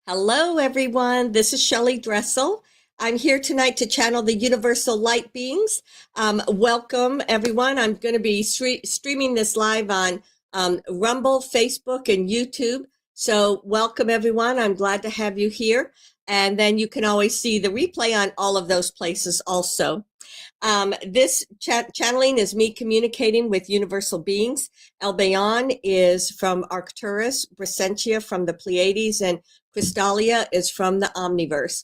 Hello, everyone. This is Shelly Dressel. I'm here tonight to channel the universal light beings. Welcome, everyone. I'm going to be streaming this live on Rumble, Facebook, and YouTube. So welcome, everyone. I'm glad to have you here. And then you can always see the replay on all of those places also. This channeling is me communicating with universal beings. Albayon is from Arcturus, Brysentia from the Pleiades, and Crystallia is from the Omniverse.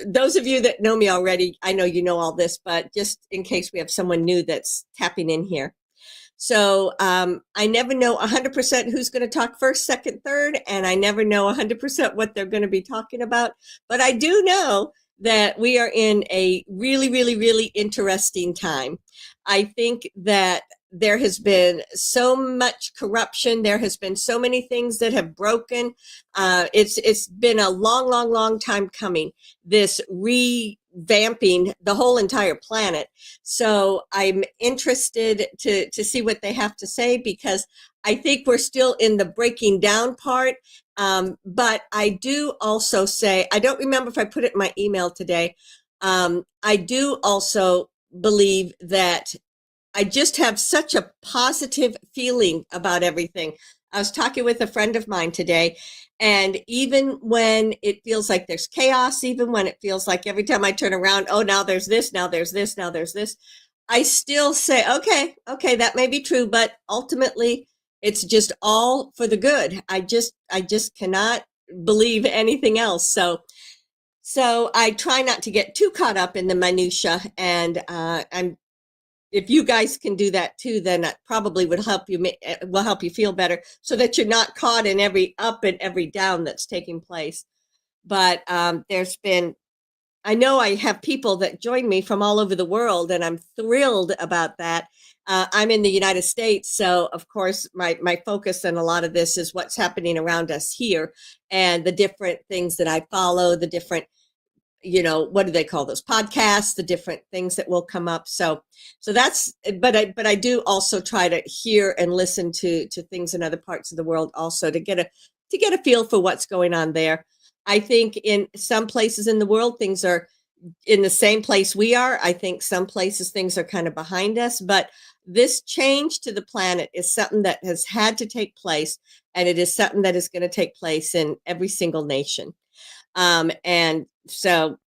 Those of you that know me already, I know you know all this, but just in case we have someone new that's tapping in here. So I never know 100% who's going to talk first, second, third, and I never know 100% what they're going to be talking about. But I do know that we are in a really, really, really interesting time. I think that there has been so much corruption. There has been so many things that have broken. It's been a long, long, long time coming, this revamping the whole entire planet. So I'm interested to see what they have to say, because I think we're still in the breaking down part. But I do also say, I don't remember if I put it in my email today. I do also believe that I just have such a positive feeling about everything. I was talking with a friend of mine today, and even when it feels like there's chaos, even when it feels like every time I turn around, oh, now there's this, now there's this, now there's this, I still say, okay, that may be true, but ultimately it's just all for the good. I just cannot believe anything else. So I try not to get too caught up in the minutia, and if you guys can do that too, then that probably will help you feel better, so that you're not caught in every up and every down that's taking place. But I know I have people that join me from all over the world, and I'm thrilled about that. I'm in the United States, so of course my focus on a lot of this is what's happening around us here, and the different things that I follow, the different, what do they call those podcasts, the different things that will come up. So that's, but I do also try to hear and listen to things in other parts of the world also, to get a feel for what's going on there. I think in some places in the world, things are in the same place we are. I think some places things are kind of behind us, but this change to the planet is something that has had to take place, and it is something that is going to take place in every single nation. And so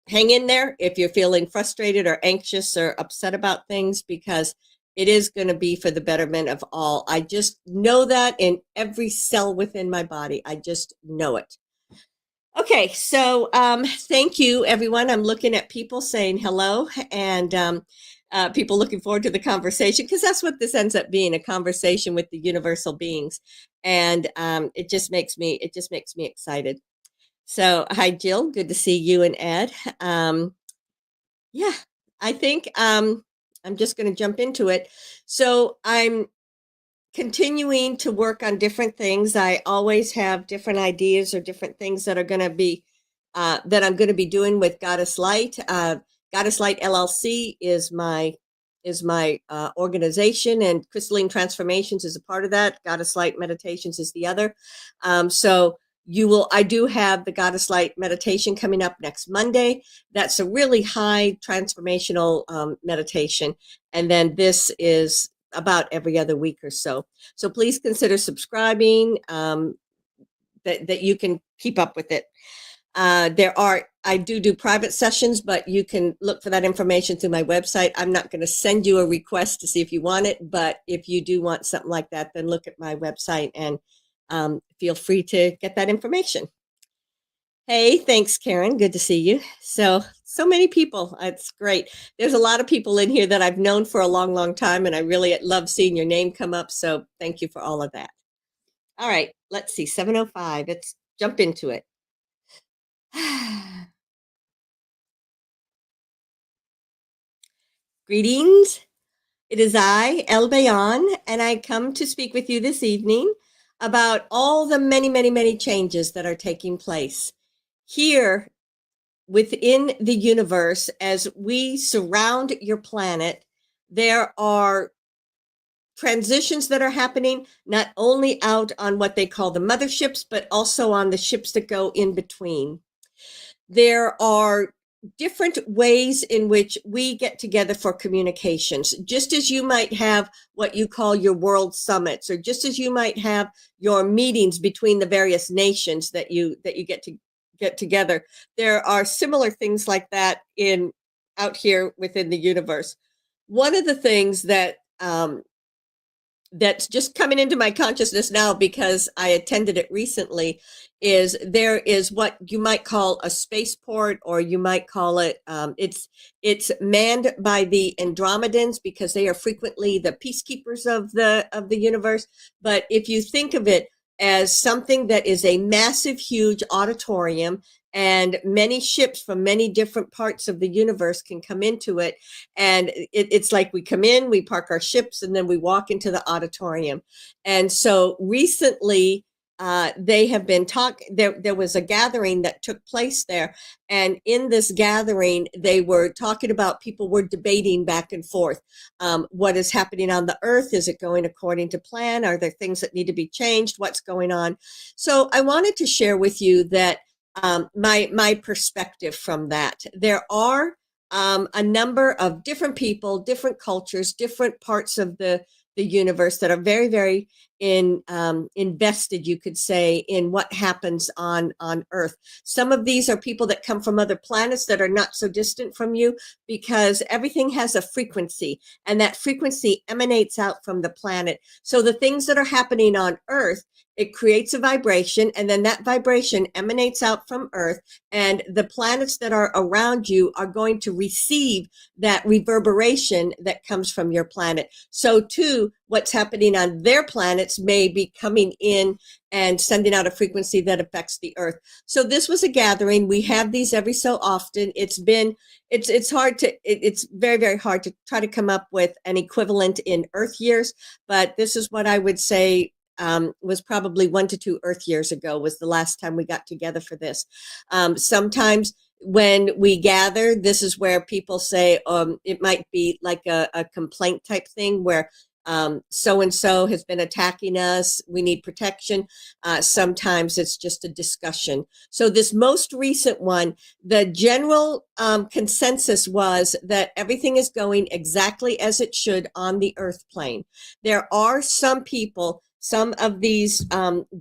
hang in there if you're feeling frustrated or anxious or upset about things, because it is going to be for the betterment of all. I just know that in every cell within my body. I just know it. Okay, so thank you, everyone. I'm looking at people saying hello, and people looking forward to the conversation, because that's what this ends up being, a conversation with the universal beings. And it just makes me excited. So, hi, Jill. Good to see you and Ed. Yeah, I think I'm just going to jump into it. So, I'm continuing to work on different things. I always have different ideas or different things that are going to be that I'm going to be doing with Goddess Light. Goddess Light LLC is my organization, and Crystalline Transformations is a part of that. Goddess Light Meditations is the other. So I do have the Goddess Light meditation coming up next Monday. That's a really high transformational meditation. And then this is about every other week or so. So please consider subscribing, that you can keep up with it. I do private sessions, but you can look for that information through my website. I'm not going to send you a request to see if you want it, but if you do want something like that, then look at my website and feel free to get that information. Hey, thanks, Karen. Good to see you. So many people. It's great. There's a lot of people in here that I've known for a long, long time, and I really love seeing your name come up. So thank you for all of that. All right, let's see, 7:05. Let's jump into it. Greetings. It is I, Elbayon, and I come to speak with you this evening about all the many, many, many changes that are taking place here within the universe. As we surround your planet, there are transitions that are happening, not only out on what they call the motherships, but also on the ships that go in between. There are different ways in which we get together for communications, just as you might have what you call your world summits, or just as you might have your meetings between the various nations that you get together. There are similar things like that in out here within the universe. One of the things that that's just coming into my consciousness now because I attended it recently is there is what you might call a spaceport, or you might call it it's manned by the Andromedans because they are frequently the peacekeepers of the universe. But if you think of it as something that is a massive, huge auditorium, and many ships from many different parts of the universe can come into it. And it's like we come in, we park our ships, and then we walk into the auditorium. And so recently, they have been talking. There was a gathering that took place there, and in this gathering, they were talking about, people were debating back and forth. What is happening on the Earth? Is it going according to plan? Are there things that need to be changed? What's going on? So I wanted to share with you that my perspective from that. There are a number of different people, different cultures, different parts of the universe that are very, very invested, you could say, in what happens on Earth. Some of these are people that come from other planets that are not so distant from you, because everything has a frequency, and that frequency emanates out from the planet. So the things that are happening on Earth, it creates a vibration, and then that vibration emanates out from Earth, and the planets that are around you are going to receive that reverberation that comes from your planet. So too, what's happening on their planets may be coming in and sending out a frequency that affects the Earth. So this was a gathering. We have these every so often. It's very, very hard to try to come up with an equivalent in Earth years, but this is what I would say was probably 1 to 2 Earth years ago was the last time we got together for this. Sometimes when we gather, this is where people say it might be like a complaint type thing where so-and-so has been attacking us, we need protection. Sometimes it's just a discussion. So this most recent one, the general consensus was that everything is going exactly as it should on the Earth plane. There are some people, some of these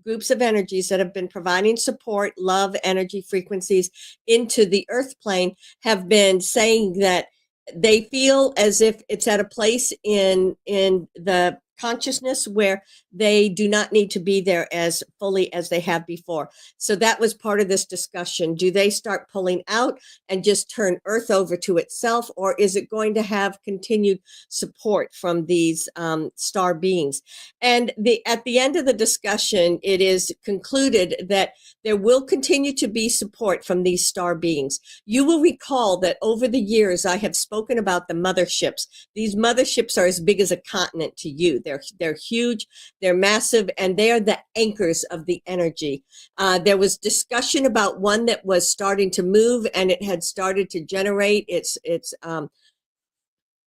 groups of energies that have been providing support, love, energy, frequencies into the Earth plane have been saying that they feel as if it's at a place in the consciousness where they do not need to be there as fully as they have before. So that was part of this discussion. Do they start pulling out and just turn Earth over to itself, or is it going to have continued support from these star beings? And at the end of the discussion, it is concluded that there will continue to be support from these star beings. You will recall that over the years, I have spoken about the motherships. These motherships are as big as a continent to you. They're huge, they're massive, and they are the anchors of the energy. There was discussion about one that was starting to move, and it had started to generate its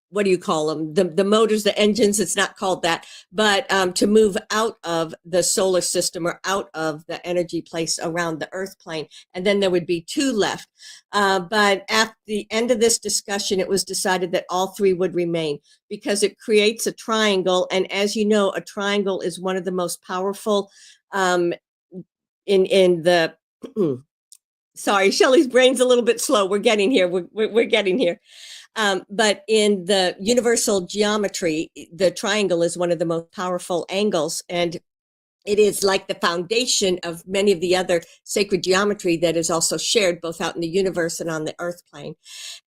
what do you call them? The motors, the engines, it's not called that, but to move out of the solar system or out of the energy place around the Earth plane. And then there would be 2 left. But at the end of this discussion, it was decided that all 3 would remain because it creates a triangle. And as you know, a triangle is one of the most powerful in the, sorry, Shelly's brain's a little bit slow. We're getting here. We're getting here. But in the universal geometry, the triangle is one of the most powerful angles, and it is like the foundation of many of the other sacred geometry that is also shared both out in the universe and on the Earth plane.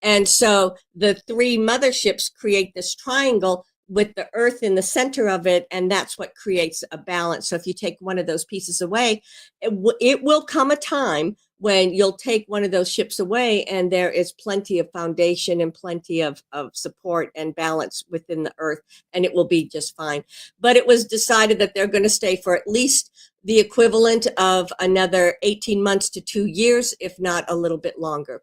And so the 3 motherships create this triangle with the Earth in the center of it, and that's what creates a balance. So if you take one of those pieces away, it will come a time when you'll take one of those ships away and there is plenty of foundation and plenty of support and balance within the Earth, and it will be just fine. But it was decided that they're going to stay for at least the equivalent of another 18 months to 2 years, if not a little bit longer.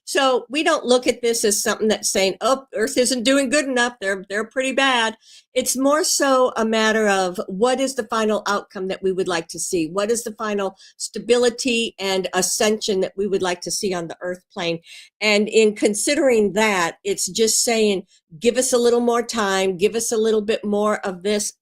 So we don't look at this as something that's saying, oh, Earth isn't doing good enough. They're pretty bad. It's more so a matter of what is the final outcome that we would like to see? What is the final stability and ascension that we would like to see on the Earth plane? And in considering that, it's just saying, give us a little more time, give us a little bit more of this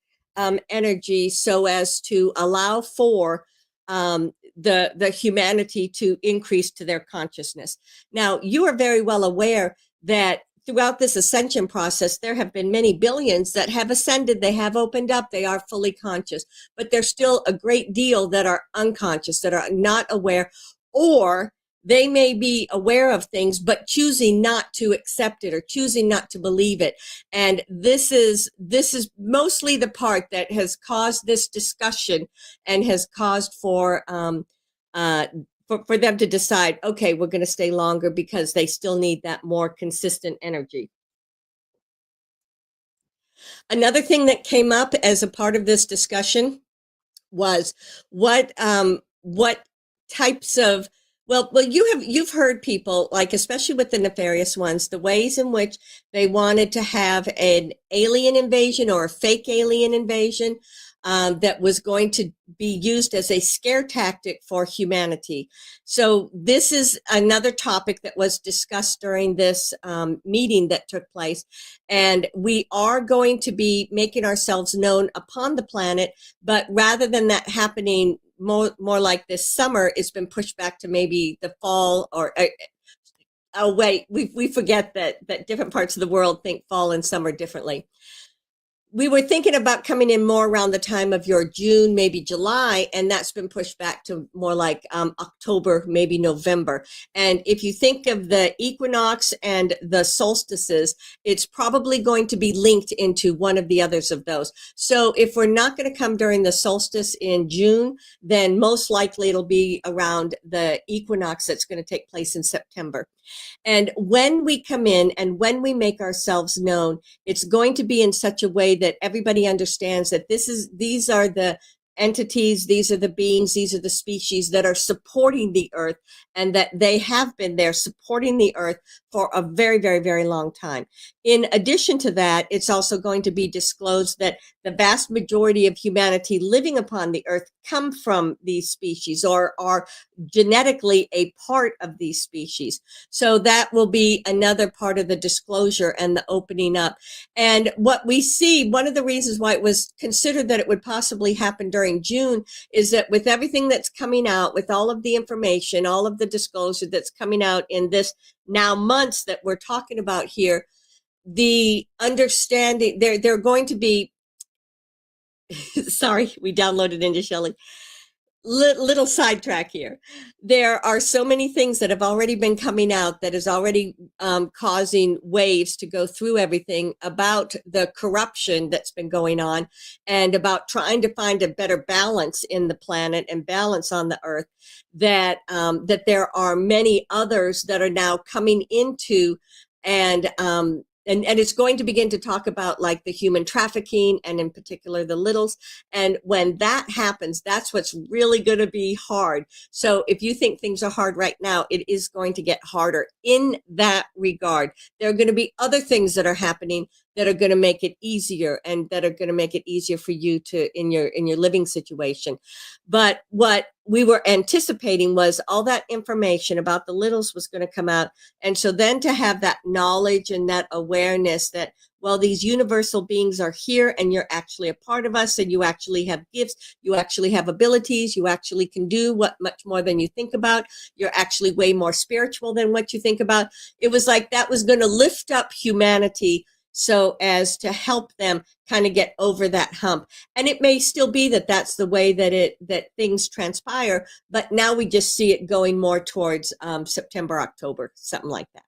energy so as to allow for the humanity to increase to their consciousness. Now, you are very well aware that throughout this ascension process, there have been many billions that have ascended. They have opened up. They are fully conscious, but there's still a great deal that are unconscious, that are not aware, or they may be aware of things, but choosing not to accept it or choosing not to believe it. And this is mostly the part that has caused this discussion and has caused for them to decide, okay, we're going to stay longer because they still need that more consistent energy. Another thing that came up as a part of this discussion was what types of you've heard people, like especially with the nefarious ones, the ways in which they wanted to have an alien invasion or a fake alien invasion that was going to be used as a scare tactic for humanity. So this is another topic that was discussed during this meeting that took place. And we are going to be making ourselves known upon the planet, but rather than that happening more like this summer, it's been pushed back to maybe the fall or oh wait, we forget that different parts of the world think fall and summer differently. We were thinking about coming in more around the time of your June, maybe July, and that's been pushed back to more like October, maybe November. And if you think of the equinox and the solstices, it's probably going to be linked into one of the others of those. So if we're not going to come during the solstice in June, then most likely it'll be around the equinox that's going to take place in September. And when we come in and when we make ourselves known, it's going to be in such a way that everybody understands that these are the entities, these are the beings, these are the species that are supporting the earth, and that they have been there supporting the earth for a very, very, very long time. In addition to that, it's also going to be disclosed that the vast majority of humanity living upon the earth come from these species or are genetically a part of these species. So that will be another part of the disclosure and the opening up. And what we see, one of the reasons why it was considered that it would possibly happen during June is that with everything that's coming out, with all of the information, all of the disclosure that's coming out in this now months that we're talking about here, the understanding, they're going to be, sorry, we downloaded into Shelly. Little sidetrack here. There are so many things that have already been coming out that is already causing waves to go through everything about the corruption that's been going on and about trying to find a better balance in the planet and balance on the earth, that that there are many others that are now coming into and it's going to begin to talk about like the human trafficking and in particular the littles. And when that happens, that's what's really going to be hard. So if you think things are hard right now, it is going to get harder in that regard. There are going to be other things that are happening that are going to make it easier and that are going to make it easier for you to in your living situation. But what we were anticipating was all that information about the littles was going to come out. And so then to have that knowledge and that awareness that, well, these universal beings are here and you're actually a part of us and you actually have gifts, you actually have abilities, you actually can do what much more than you think about. You're actually way more spiritual than what you think about. It was like that was going to lift up humanity so as to help them kind of get over that hump. And it may still be that that's the way that things transpire, but now we just see it going more towards September, October, something like that.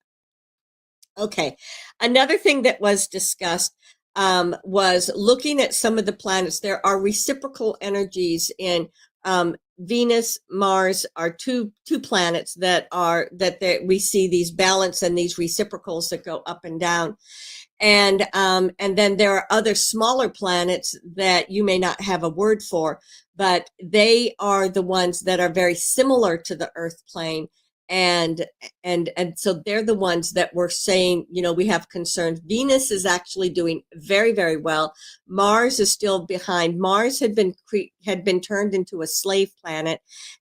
Okay, another thing that was discussed was looking at some of the planets. There are reciprocal energies in Venus, Mars are two planets that we see these balance and these reciprocals that go up and down. And then there are other smaller planets that you may not have a word for, but they are the ones that are very similar to the Earth plane. and so they're the ones that were saying, you know, we have concerns. Venus is actually doing very, very well. Mars is still behind. Mars had been turned into a slave planet,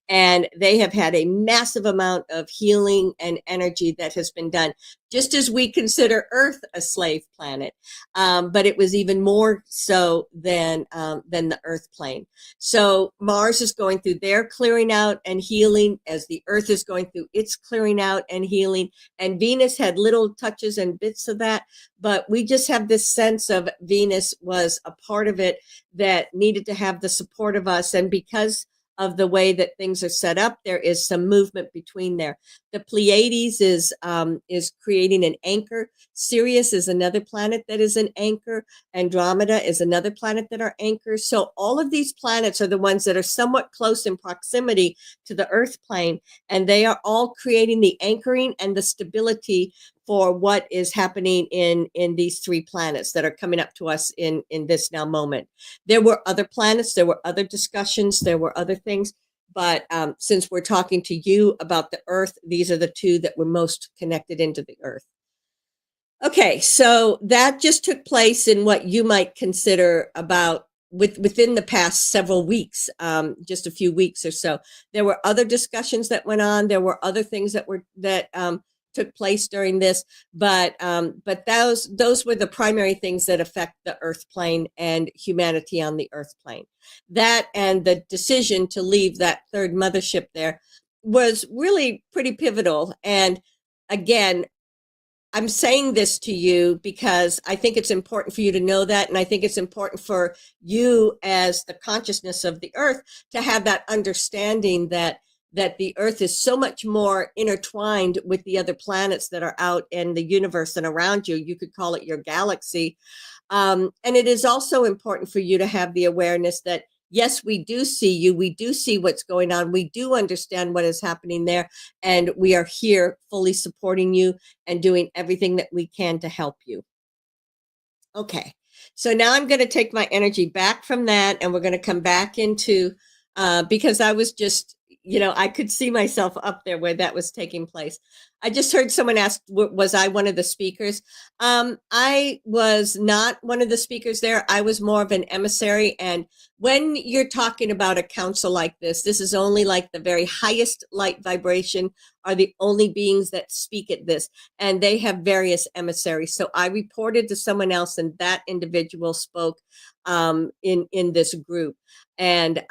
and they have had a massive amount of healing and energy that has been done, just as we consider Earth a slave planet. But it was even more so than the Earth plane. So Mars is going through their clearing out and healing, as the Earth is going through its clearing out and healing. And Venus had little touches and bits of that, but we just have this sense of Venus was a part of it that needed to have the support of us. And because of the way that things are set up, there is some movement between there. The Pleiades is creating an anchor. Sirius is another planet that is an anchor. Andromeda is another planet that are anchors. So all of these planets are the ones that are somewhat close in proximity to the Earth plane, and they are all creating the anchoring and the stability for what is happening in these three planets that are coming up to us in this now moment. There were other planets, there were other discussions, there were other things, but since we're talking to you about the Earth, these are the two that were most connected into the Earth. Okay, so that just took place in what you might consider about within the past several weeks, just a few weeks or so. There were other discussions that went on. There were other things that took place during this, but those were the primary things that affect the Earth plane and humanity on the Earth plane. That and the decision to leave that third mothership there was really pretty pivotal. And again, I'm saying this to you because I think it's important for you to know that, and I think it's important for you as the consciousness of the Earth to have that understanding that the Earth is so much more intertwined with the other planets that are out in the universe and around you. You could call it your galaxy. And it is also important for you to have the awareness that, yes, we do see you. We do see what's going on. We do understand what is happening there. And we are here fully supporting you and doing everything that we can to help you. Okay. So now I'm going to take my energy back from that, and we're going to come back into, because I was just, you know, I could see myself up there where that was taking place. I just heard someone ask, was I one of the speakers? I was not one of the speakers there. I was more of an emissary. And when you're talking about a council like this is only like the very highest light vibration are the only beings that speak at this. And they have various emissaries. So I reported to someone else, and that individual spoke in this group. And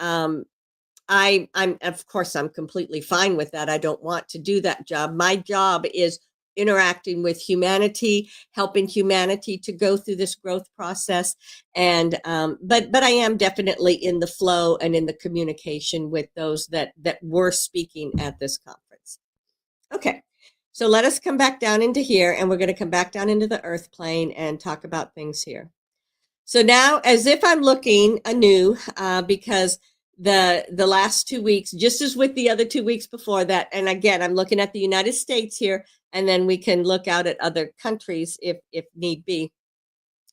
I'm of course I'm completely fine with that. I don't want to do that job. My job is interacting with humanity, helping humanity to go through this growth process. And but I am definitely in the flow and in the communication with those that were speaking at this conference. Okay. So let us come back down into here, and we're going to come back down into the Earth plane and talk about things here. So now, as if I'm looking anew, because the last 2 weeks, just as with the other 2 weeks before that, and again, I'm looking at the United States here, and then we can look out at other countries if need be.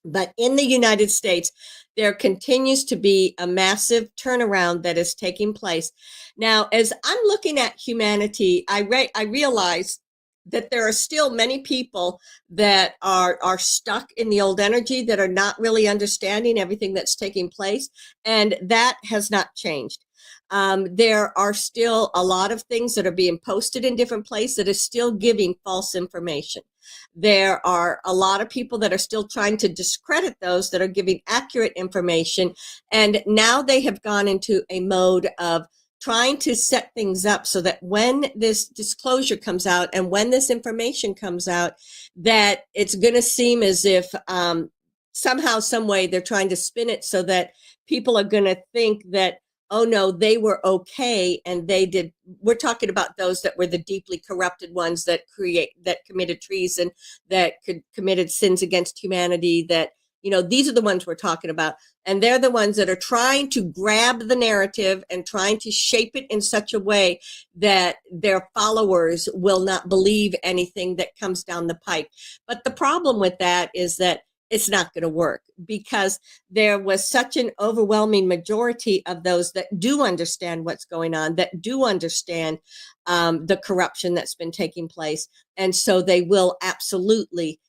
But in the United States, there continues to be a massive turnaround that is taking place. Now, as I'm looking at humanity, I realize that there are still many people that are stuck in the old energy, that are not really understanding everything that's taking place, and that has not changed. There are still a lot of things that are being posted in different places that is still giving false information. There are a lot of people that are still trying to discredit those that are giving accurate information, and now they have gone into a mode of trying to set things up so that when this disclosure comes out and when this information comes out, that it's going to seem as if somehow, some way, they're trying to spin it so that people are going to think that, oh no, they were okay and they did. We're talking about those that were the deeply corrupted ones that committed treason, that committed sins against humanity, that, you know, these are the ones we're talking about. And they're the ones that are trying to grab the narrative and trying to shape it in such a way that their followers will not believe anything that comes down the pike. But the problem with that is that it's not going to work, because there was such an overwhelming majority of those that do understand what's going on, that do understand the corruption that's been taking place. And so they will absolutely,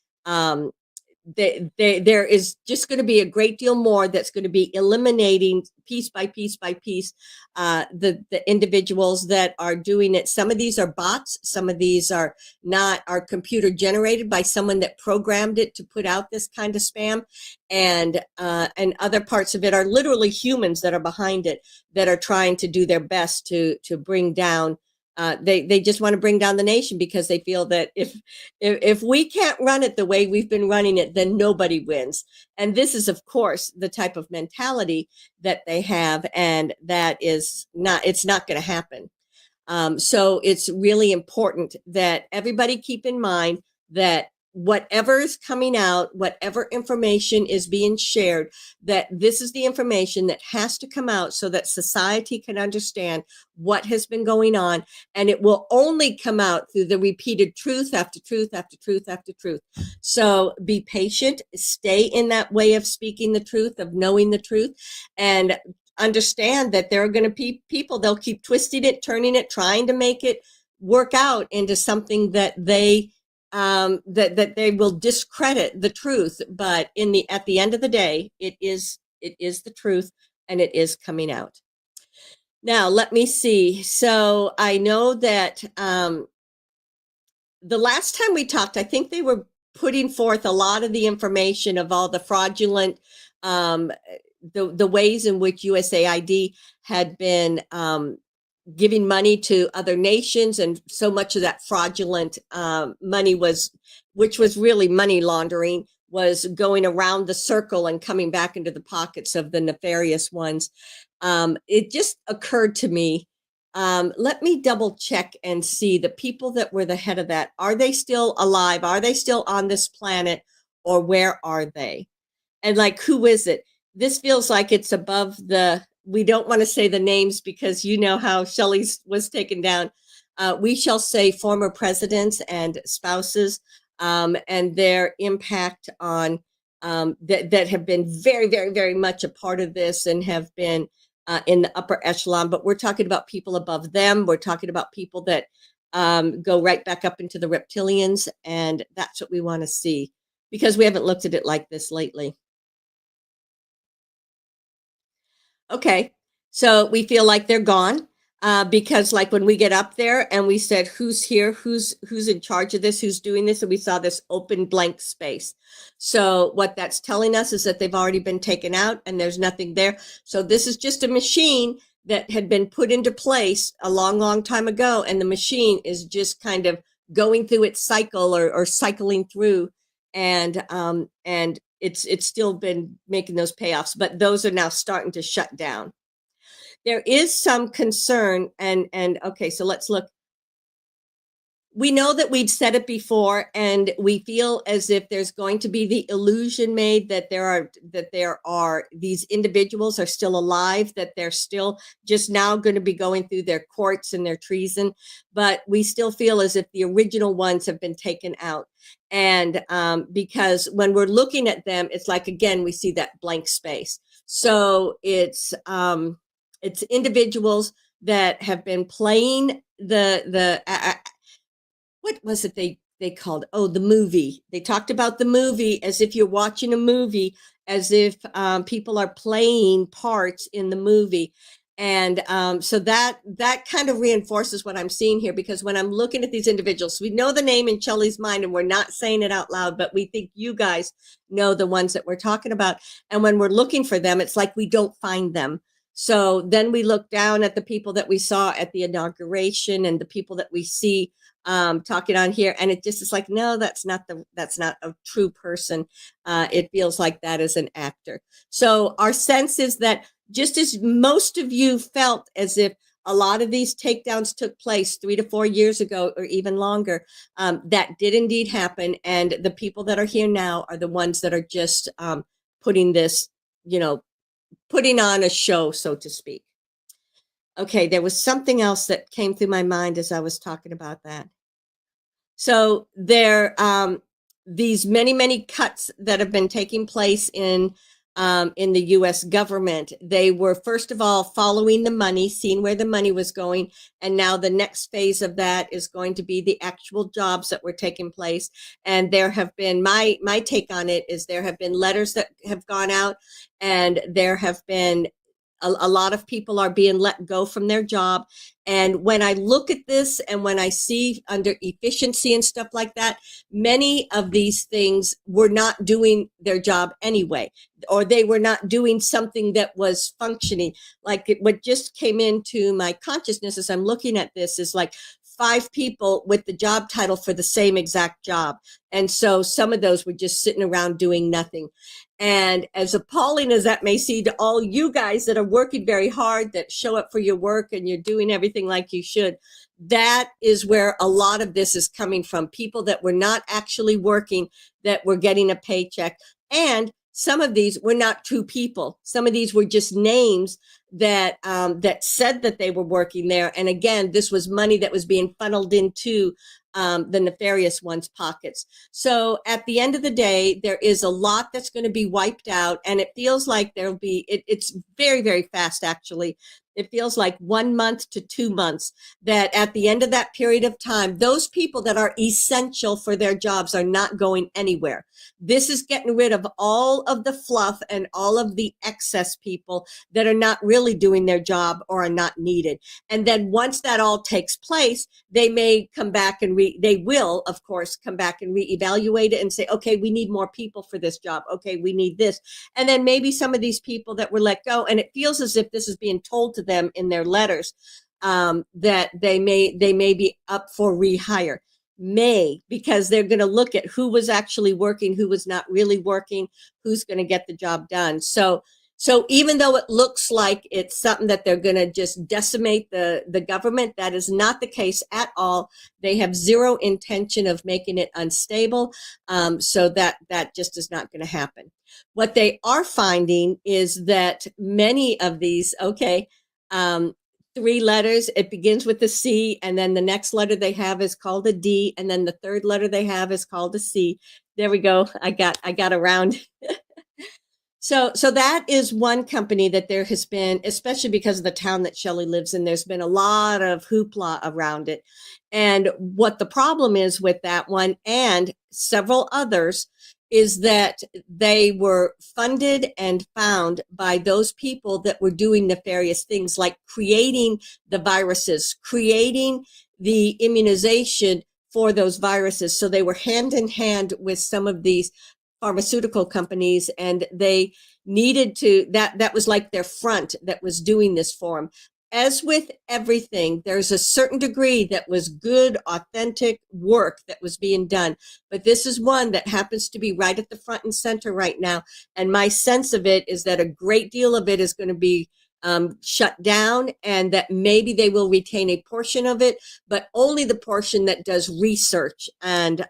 there is just going to be a great deal more that's going to be eliminating piece by piece by piece the individuals that are doing it. Some of these are bots. Some of these are not, are computer generated by someone that programmed it to put out this kind of spam, and other parts of it are literally humans that are behind it, that are trying to do their best to bring down. They just want to bring down the nation, because they feel that if we can't run it the way we've been running it, then nobody wins. And this is, of course, the type of mentality that they have, and that is not, it's not going to happen. So it's really important that everybody keep in mind that whatever is coming out, whatever information is being shared, that this is the information that has to come out so that society can understand what has been going on. And it will only come out through the repeated truth after truth after truth after truth. So be patient, stay in that way of speaking the truth, of knowing the truth, and understand that there are going to be people, they'll keep twisting it, turning it, trying to make it work out into something that they that they will discredit the truth. But at the end of the day, it is the truth, and it is coming out. Now, let me see. So I know that the last time we talked, I think they were putting forth a lot of the information of all the fraudulent, the ways in which USAID had been giving money to other nations, and so much of that fraudulent money which was really money laundering, was going around the circle and coming back into the pockets of the nefarious ones. It just occurred to me, let me double check and see the people that were the head of that. Are they still alive? Are they still on this planet, or where are they? And like, who is it? This feels like it's above we don't want to say the names, because you know how Shelly's was taken down. We shall say former presidents and spouses, and their impact on that have been very, very, very much a part of this, and have been in the upper echelon. But we're talking about people above them. We're talking about people that go right back up into the reptilians, and that's what we want to see, because we haven't looked at it like this lately. Okay, so we feel like they're gone, because like when we get up there and we said, who's here, who's in charge of this, who's doing this, and we saw this open blank space. So what that's telling us is that they've already been taken out and there's nothing there. So this is just a machine that had been put into place a long, long time ago, and the machine is just kind of going through its cycle, or cycling through, and it's still been making those payoffs, but those are now starting to shut down. There is some concern, and okay, so let's look. We know that we've said it before, and we feel as if there's going to be the illusion made that there are these individuals are still alive, that they're still just now going to be going through their courts and their treason, but we still feel as if the original ones have been taken out. And because when we're looking at them, it's like, again, we see that blank space. So it's individuals that have been playing what was it they called? Oh, the movie. They talked about the movie as if you're watching a movie, as if people are playing parts in the movie. And so that kind of reinforces what I'm seeing here, because when I'm looking at these individuals, we know the name in Shelly's mind, and we're not saying it out loud, but we think you guys know the ones that we're talking about. And when we're looking for them, it's like we don't find them. So then we look down at the people that we saw at the inauguration, and the people that we see talking on here, and it just is like, no, that's not a true person. It feels like that is an actor. So our sense is that, just as most of you felt as if a lot of these takedowns took place 3 to 4 years ago, or even longer, that did indeed happen. And the people that are here now are the ones that are just putting this, putting on a show, so to speak. Okay, there was something else that came through my mind as I was talking about that. So there, these many cuts that have been taking place in the U.S. government. They were, first of all, following the money, seeing where the money was going. And now the next phase of that is going to be the actual jobs that were taking place. And there have been, my take on it is there have been letters that have gone out, and there have been a lot of people are being let go from their job. And when I look at this and when I see under efficiency and stuff like that, many of these things were not doing their job anyway, or they were not doing something that was functioning. Like what just came into my consciousness as I'm looking at this is like 5 people with the job title for the same exact job. And so some of those were just sitting around doing nothing. And as appalling as that may seem to all you guys that are working very hard, that show up for your work and you're doing everything like you should, that is where a lot of this is coming from. People that were not actually working, that were getting a paycheck. And some of these were not true people. Some of these were just names that that said that they were working there. And again, this was money that was being funneled into the nefarious ones' pockets. So at the end of the day, there is a lot that's going to be wiped out, and it feels like there'll be, it's very fast, actually. It feels like 1 month to 2 months, that at the end of that period of time, those people that are essential for their jobs are not going anywhere. This is getting rid of all of the fluff and all of the excess people that are not really doing their job or are not needed. And then once that all takes place, they may come back and they will, of course, come back and reevaluate it and say, okay, we need more people for this job. Okay, we need this. And then maybe some of these people that were let go, and it feels as if this is being told to them in their letters, that they may be up for rehire. Because they're going to look at who was actually working, who was not really working, who's going to get the job done. So even though it looks like it's something that they're going to just decimate the government, that is not the case at all. They have zero intention of making it unstable. So that just is not going to happen. What they are finding is that many of these, 3 letters, it begins with a C, and then the next letter they have is called a D, and then the third letter they have is called a C. There we go. I got around. So that is one company that there has been, especially because of the town that Shelly lives in, there's been a lot of hoopla around it. And what the problem is with that one and several others is that they were funded and found by those people that were doing nefarious things, like creating the viruses, creating the immunization for those viruses. So they were hand in hand with some of these pharmaceutical companies, and they needed to, that was like their front that was doing this for them. As with everything, there's a certain degree that was good, authentic work that was being done. But this is one that happens to be right at the front and center right now. And my sense of it is that a great deal of it is going to be shut down, and that maybe they will retain a portion of it, but only the portion that does research and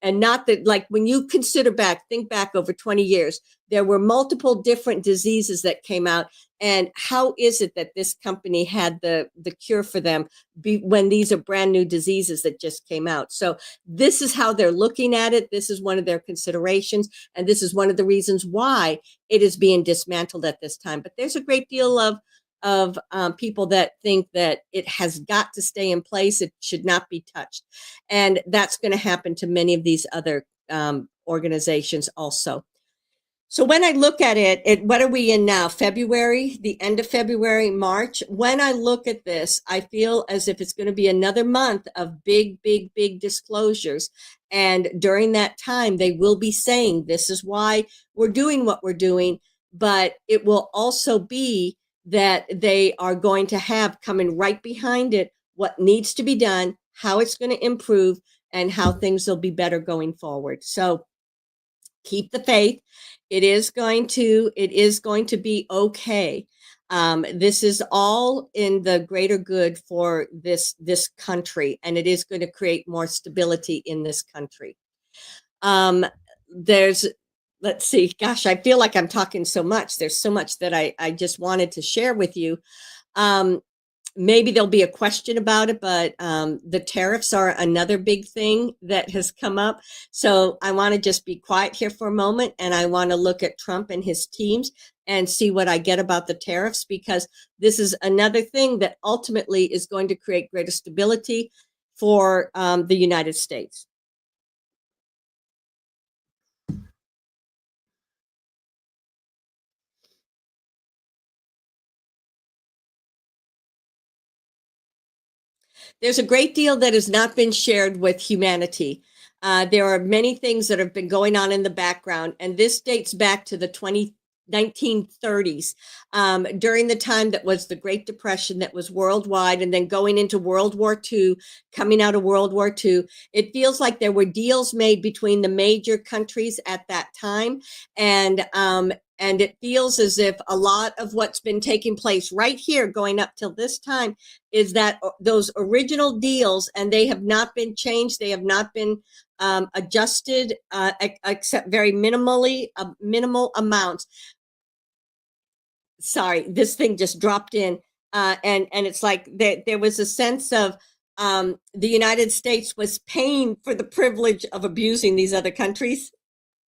not that, like, when you think back over 20 years, there were multiple different diseases that came out. And how is it that this company had the cure for them when these are brand new diseases that just came out? So this is how they're looking at it. This is one of their considerations. And this is one of the reasons why it is being dismantled at this time. But there's a great deal of people that think that it has got to stay in place. It should not be touched. And that's going to happen to many of these other organizations also. So when I look at it, what are we in now? February, the end of February, March. When I look at this, I feel as if it's going to be another month of big disclosures. And during that time, they will be saying, this is why we're doing what we're doing. But it will also be that they are going to have coming right behind it what needs to be done, how it's going to improve, and how things will be better going forward. So keep the faith. It is going to be okay. This is all in the greater good for this country, and it is going to create more stability in this country. Let's see, gosh, I feel like I'm talking so much. There's so much that I just wanted to share with you. maybe there'll be a question about it, but the tariffs are another big thing that has come up. So I want to just be quiet here for a moment, and I want to look at Trump and his teams and see what I get about the tariffs, because this is another thing that ultimately is going to create greater stability for the United States. There's a great deal that has not been shared with humanity. There are many things that have been going on in the background, and this dates back to the 1930s, during the time that was the Great Depression that was worldwide, and then going into World War II, coming out of World War II. It feels like there were deals made between the major countries at that time, and it feels as if a lot of what's been taking place right here going up till this time is that those original deals, and they have not been changed, they have not been adjusted, except very minimal amounts. Sorry, this thing just dropped in, and it's like there was a sense of the United States was paying for the privilege of abusing these other countries.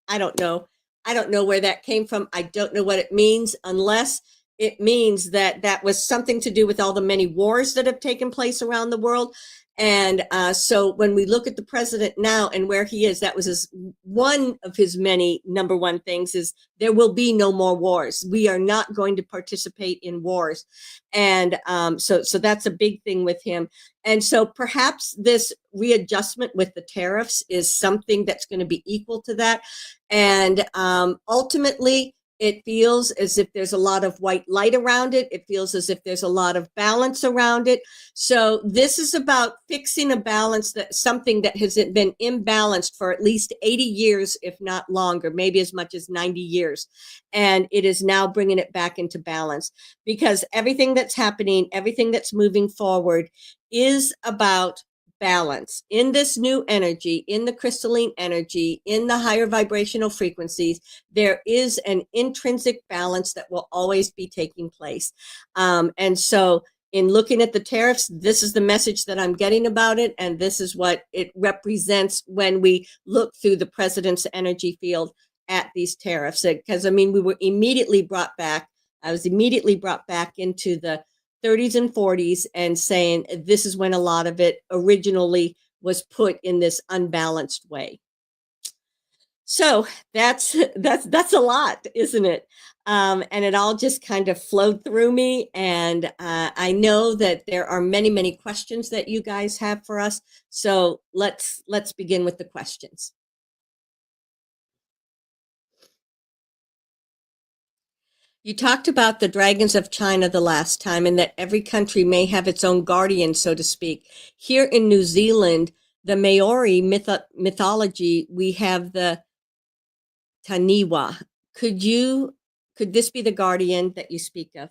I don't know. I don't know where that came from. I don't know what it means, unless it means that that was something to do with all the many wars that have taken place around the world. And so when we look at the president now and where he is, that was one of his many number one things is there will be no more wars. We are not going to participate in wars. And so that's a big thing with him. And so perhaps this readjustment with the tariffs is something that's going to be equal to that. And ultimately, it feels as if there's a lot of white light around it. It feels as if there's a lot of balance around it. So this is about fixing a balance, that something that has been imbalanced for at least 80 years, if not longer, maybe as much as 90 years. And it is now bringing it back into balance, because everything that's happening, everything that's moving forward is about balance. In this new energy, in the crystalline energy, in the higher vibrational frequencies, there is an intrinsic balance that will always be taking place. And so in looking at the tariffs, this is the message that I'm getting about it, and this is what it represents when we look through the president's energy field at these tariffs. Because I mean, we were immediately brought back. I was immediately brought back into the 30s and 40s, and saying this is when a lot of it originally was put in this unbalanced way. So that's a lot, isn't it? And it all just kind of flowed through me. And I know that there are many questions that you guys have for us. So let's begin with the questions. You talked about the dragons of China the last time, and that every country may have its own guardian, so to speak. Here in New Zealand, the Maori mythology, we have the Taniwa. Could this be the guardian that you speak of?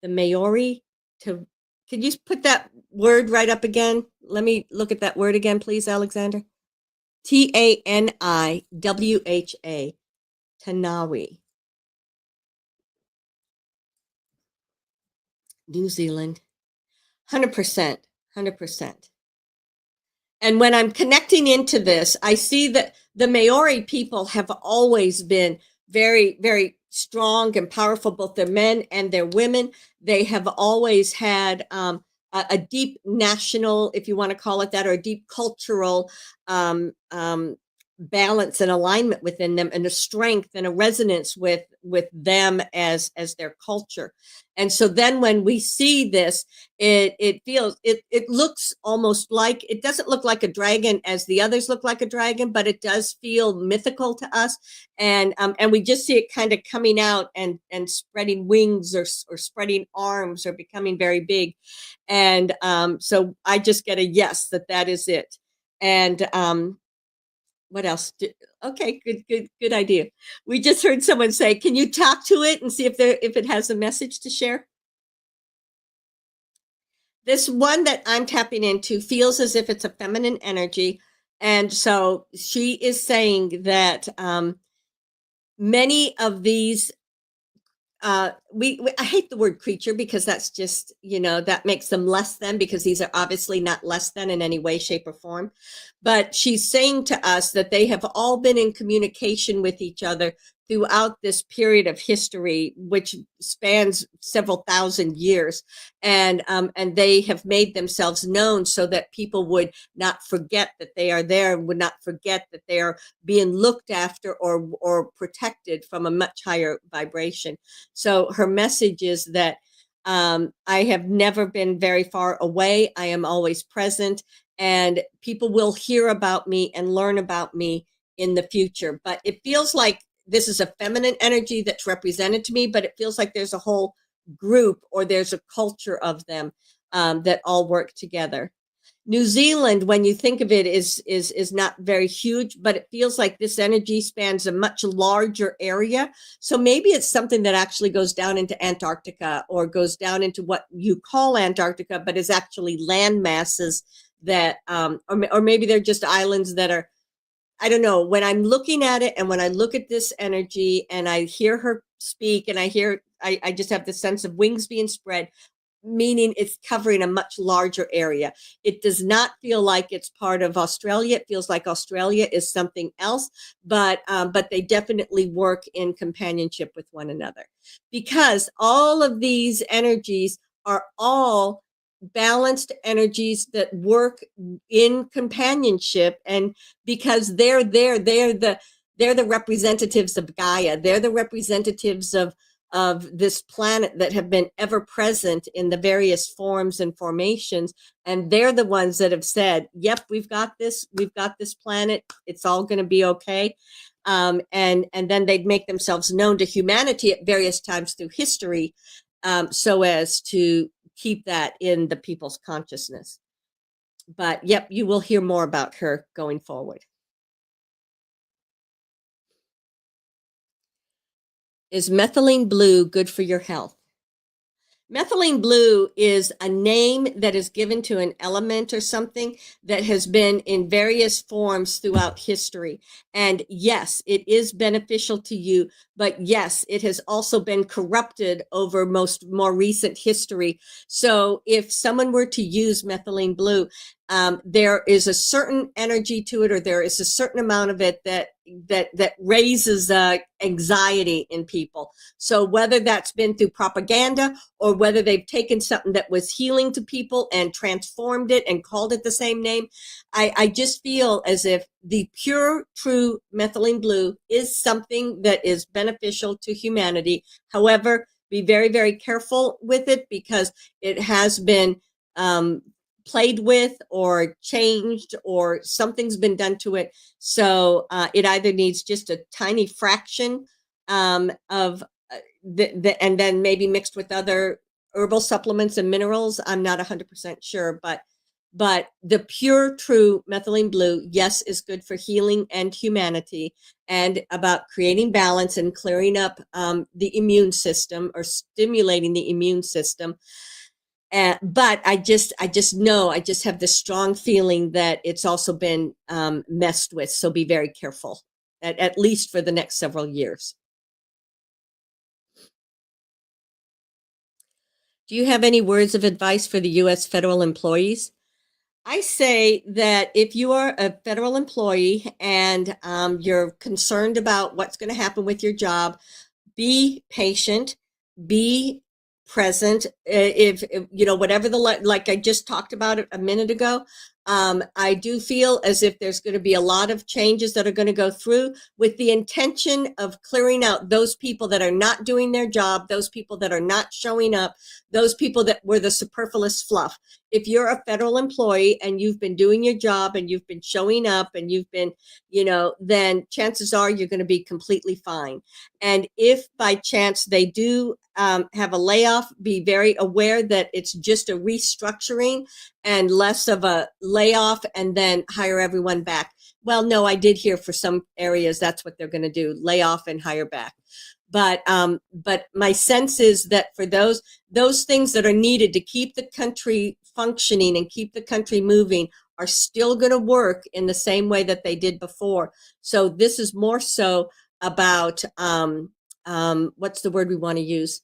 The Maori? Could you put that word right up again? Let me look at that word again, please, Alexander. Taniwha. Tanawi. New Zealand. 100%. 100%. And when I'm connecting into this, I see that the Maori people have always been very strong and powerful, both their men and their women. They have always had a deep national, if you want to call it that, or a deep cultural balance and alignment within them, and a strength and a resonance with them as their culture. And so then when we see this, it feels, it looks almost like, it doesn't look like a dragon as the others look like a dragon, but it does feel mythical to us. And we just see it kind of coming out and spreading wings, or spreading arms, or becoming very big. And so I just get a yes, that is it. And what else? Okay, good idea. We just heard someone say, "Can you talk to it and see if it has a message to share?" This one that I'm tapping into feels as if it's a feminine energy, and so she is saying that many of these I hate the word creature because that's just, that makes them less than, because these are obviously not less than in any way, shape, or form. But she's saying to us that they have all been in communication with each other throughout this period of history, which spans several thousand years, and they have made themselves known so that people would not forget that they are there, would not forget that they are being looked after or protected from a much higher vibration. So her message is that I have never been very far away. I am always present, and people will hear about me and learn about me in the future. But it feels like this is a feminine energy that's represented to me, but it feels like there's a whole group, or there's a culture of them that all work together. New Zealand, when you think of it, is not very huge, but it feels like this energy spans a much larger area. So maybe it's something that actually goes down into Antarctica, or goes down into what you call Antarctica, but is actually land masses that, or maybe they're just islands that are, I don't know. When I'm looking at it, and when I look at this energy and I hear her speak, and I just have the sense of wings being spread, meaning it's covering a much larger area. It does not feel like it's part of Australia. It feels like Australia is something else, but they definitely work in companionship with one another, because all of these energies are all balanced energies that work in companionship, and because they're the representatives of Gaia. They're the representatives of this planet that have been ever present in the various forms and formations. And they're the ones that have said, yep, we've got this planet. It's all going to be okay. And then they'd make themselves known to humanity at various times through history, so as to keep that in the people's consciousness. But yep, you will hear more about her going forward. Is methylene blue good for your health? Methylene blue is a name that is given to an element or something that has been in various forms throughout history. And yes, it is beneficial to you, but yes, it has also been corrupted over more recent history. So if someone were to use methylene blue, there is a certain energy to it, or there is a certain amount of it that raises anxiety in people. So whether that's been through propaganda, or whether they've taken something that was healing to people and transformed it and called it the same name, I just feel as if the pure, true methylene blue is something that is beneficial to humanity. However, be very, very careful with it, because it has been played with or changed, or something's been done to it. So it either needs just a tiny fraction of and then maybe mixed with other herbal supplements and minerals. I'm not 100% sure, but the pure, true methylene blue, yes, is good for healing and humanity, and about creating balance and clearing up the immune system, or stimulating the immune system. But I just know, I just have this strong feeling that it's also been messed with. So be very careful, at least for the next several years. Do you have any words of advice for the U.S. federal employees? I say that if you are a federal employee and you're concerned about what's going to happen with your job, be patient, be present. If whatever like I just talked about it a minute ago, I do feel as if there's going to be a lot of changes that are going to go through, with the intention of clearing out those people that are not doing their job, those people that are not showing up, those people that were the superfluous fluff. If you're a federal employee and you've been doing your job and you've been showing up and you've been, then chances are you're going to be completely fine. And if by chance they do have a layoff, be very aware that it's just a restructuring and less of a layoff and then hire everyone back. Well, no, I did hear for some areas that's what they're going to do, lay off and hire back. But my sense is that for those things that are needed to keep the country functioning and keep the country moving are still going to work in the same way that they did before. So this is more so about what's the word we want to use?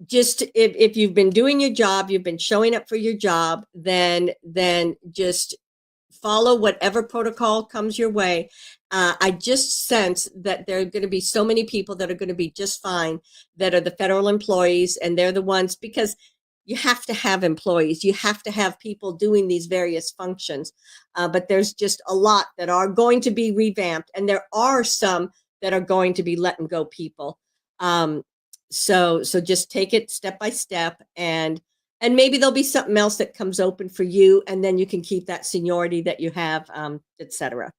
Just if you've been doing your job, you've been showing up for your job, then just follow whatever protocol comes your way. I just sense that there are going to be so many people that are going to be just fine, that are the federal employees, and they're the ones, because you have to have employees, you have to have people doing these various functions. But there's just a lot that are going to be revamped, and there are some that are going to be letting go people. So just take it step by step, and maybe there'll be something else that comes open for you, and then you can keep that seniority that you have, etc.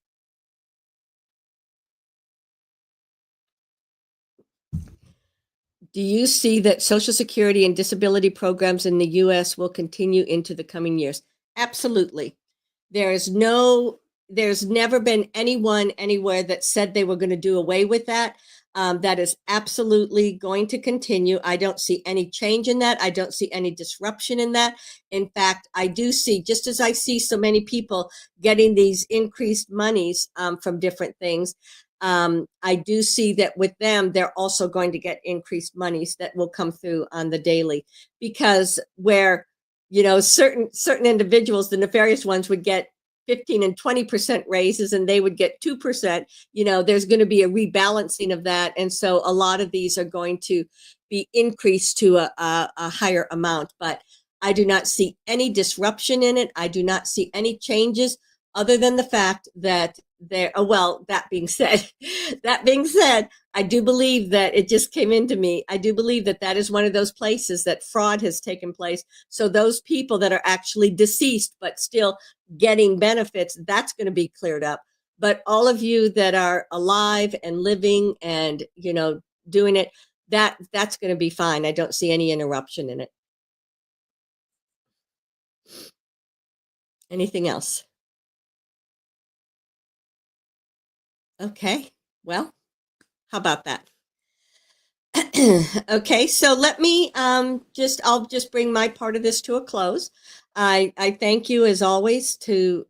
Do you see that Social Security and disability programs in the US will continue into the coming years? Absolutely. There's never been anyone anywhere that said they were going to do away with that. That is absolutely going to continue. I don't see any change in that. I don't see any disruption in that. In fact, I do see, just as I see so many people getting these increased monies from different things, I do see that with them, they're also going to get increased monies that will come through on the daily, because where, certain individuals, the nefarious ones, would get 15 and 20% raises and they would get 2%. There's going to be a rebalancing of that. And so a lot of these are going to be increased to a higher amount, but I do not see any disruption in it. I do not see any changes, other than the fact that that being said, I do believe that it just came into me. I do believe that that is one of those places that fraud has taken place. So those people that are actually deceased, but still getting benefits, that's going to be cleared up. But all of you that are alive and living and, doing it, that's going to be fine. I don't see any interruption in it. Anything else? Okay. Well, how about that? Okay, so let me I'll just bring my part of this to a close. I thank you as always to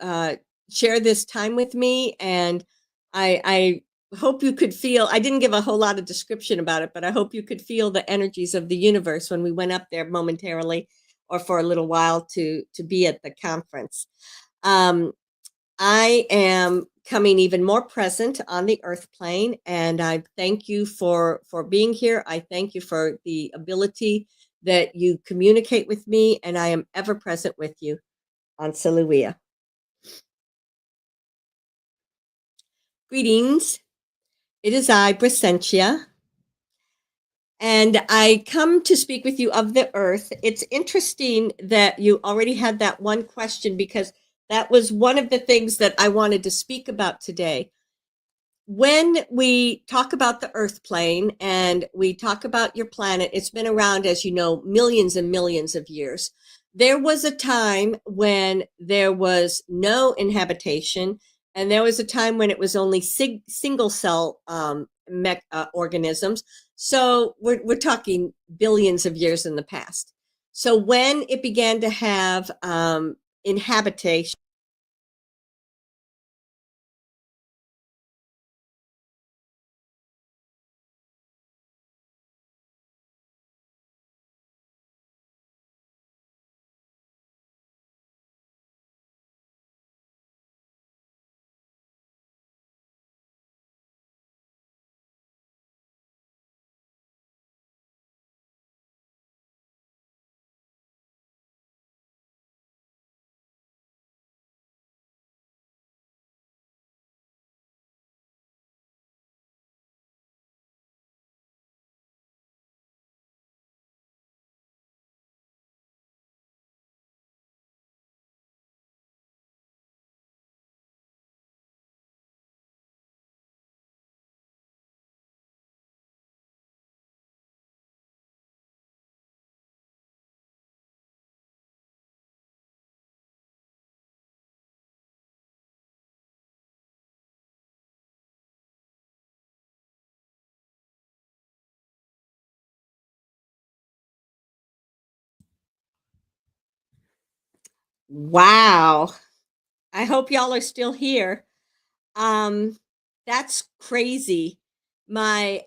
share this time with me, and I hope you could feel, I didn't give a whole lot of description about it, but I hope you could feel the energies of the universe when we went up there momentarily or for a little while to be at the conference. I am coming even more present on the earth plane, and I thank you for being here. I thank you for the ability that you communicate with me, and I am ever present with you on Saluia. Greetings. It is I, Brysentia, and I come to speak with you of the earth. It's interesting that you already had that one question, because that was one of the things that I wanted to speak about today. When we talk about the earth plane and we talk about your planet, it's been around, as you know, millions and millions of years. There was a time when there was no inhabitation, and there was a time when it was only single cell organisms. So we're talking billions of years in the past. So when it began to have inhabitation, wow. I hope y'all are still here. That's crazy my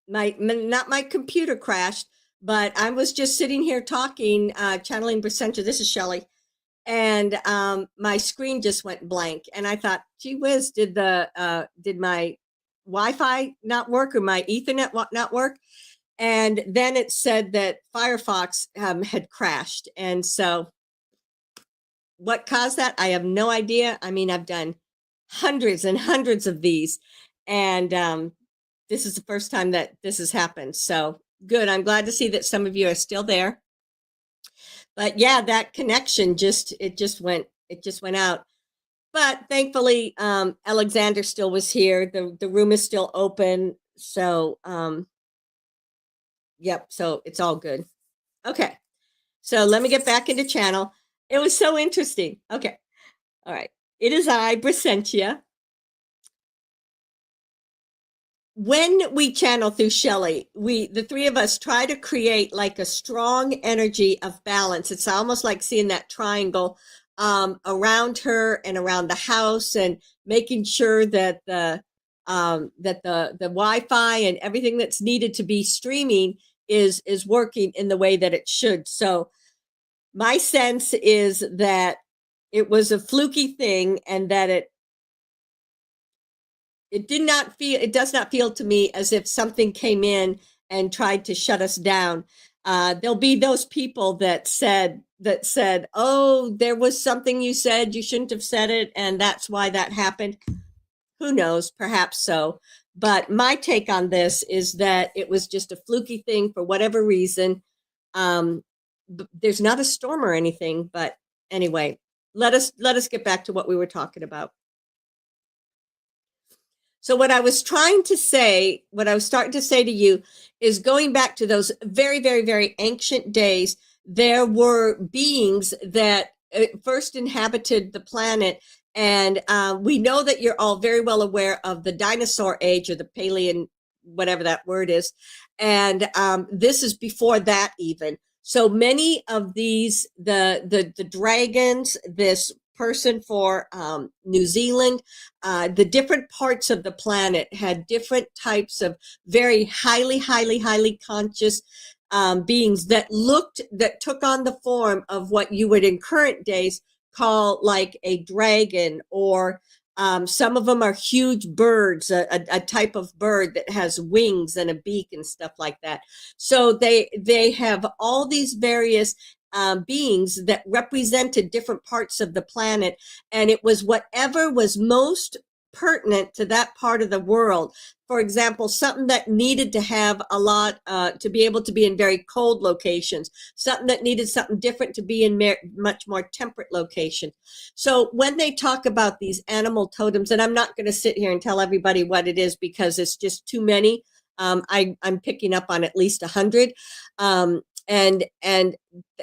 not my computer crashed, but I was just sitting here talking, channeling Brysentia. This is Shelly, and my screen just went blank, and I thought, gee whiz, did my Wi-Fi not work or my Ethernet not work? And then it said that Firefox had crashed, and so what caused that? I have no idea. I mean, I've done hundreds and hundreds of these, and this is the first time that this has happened. So good. I'm glad to see that some of you are still there. But yeah, that connection just went out. But thankfully, Alexander still was here. The room is still open. So yep, so it's all good. Okay. So let me get back into channel. It was so interesting. Okay. All right. It is I, Brysentia. When we channel through Shelly, the three of us try to create like a strong energy of balance. It's almost like seeing that triangle around her and around the house, and making sure that the Wi-Fi and everything that's needed to be streaming is working in the way that it should. So my sense is that it was a fluky thing, and that it does not feel to me as if something came in and tried to shut us down. There'll be those people that said, oh, there was something you said, you shouldn't have said it, and that's why that happened. Who knows? Perhaps so. But my take on this is that it was just a fluky thing for whatever reason. There's not a storm or anything, but anyway, let us get back to what we were talking about. So what I was starting to say to you is, going back to those very, very, very ancient days, there were beings that first inhabited the planet. And we know that you're all very well aware of the dinosaur age, or the Palean, whatever that word is. And this is before that even. So many of these, the dragons, this person for New Zealand, the different parts of the planet had different types of very highly, highly, highly conscious beings that took on the form of what you would in current days call like a dragon, or some of them are huge birds, a type of bird that has wings and a beak and stuff like that. So they have all these various beings that represented different parts of the planet, and it was whatever was most pertinent to that part of the world. For example, something that needed to have a lot to be able to be in very cold locations, something that needed something different to be in much more temperate location. So when they talk about these animal totems, and I'm not going to sit here and tell everybody what it is because it's just too many. I'm picking up on at least 100. And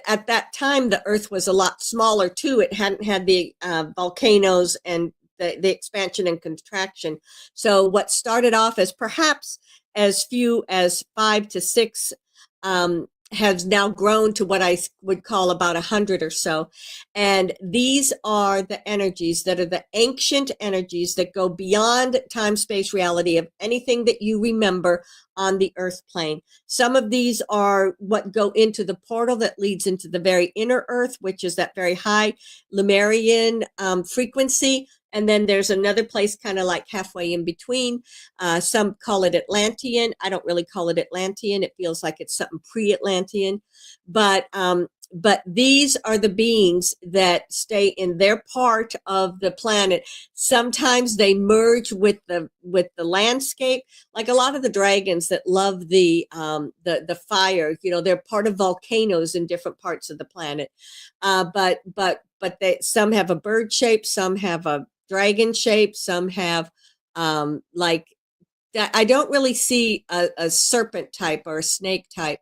at that time, the Earth was a lot smaller too. It hadn't had the volcanoes and the expansion and contraction. So what started off as perhaps as few as 5 to 6 has now grown to what I would call about 100 or so. And these are the energies that are the ancient energies that go beyond time, space, reality of anything that you remember on the earth plane. Some of these are what go into the portal that leads into the very inner earth, which is that very high Lemurian frequency. And then there's another place kind of like halfway in between. Some call it Atlantean. I don't really call it Atlantean. It feels like it's something pre-Atlantean. But these are the beings that stay in their part of the planet. Sometimes they merge with the landscape, like a lot of the dragons that love the fire. You know, they're part of volcanoes in different parts of the planet. But some have a bird shape, some have a dragon shape, some have like that. I don't really see a serpent type or a snake type.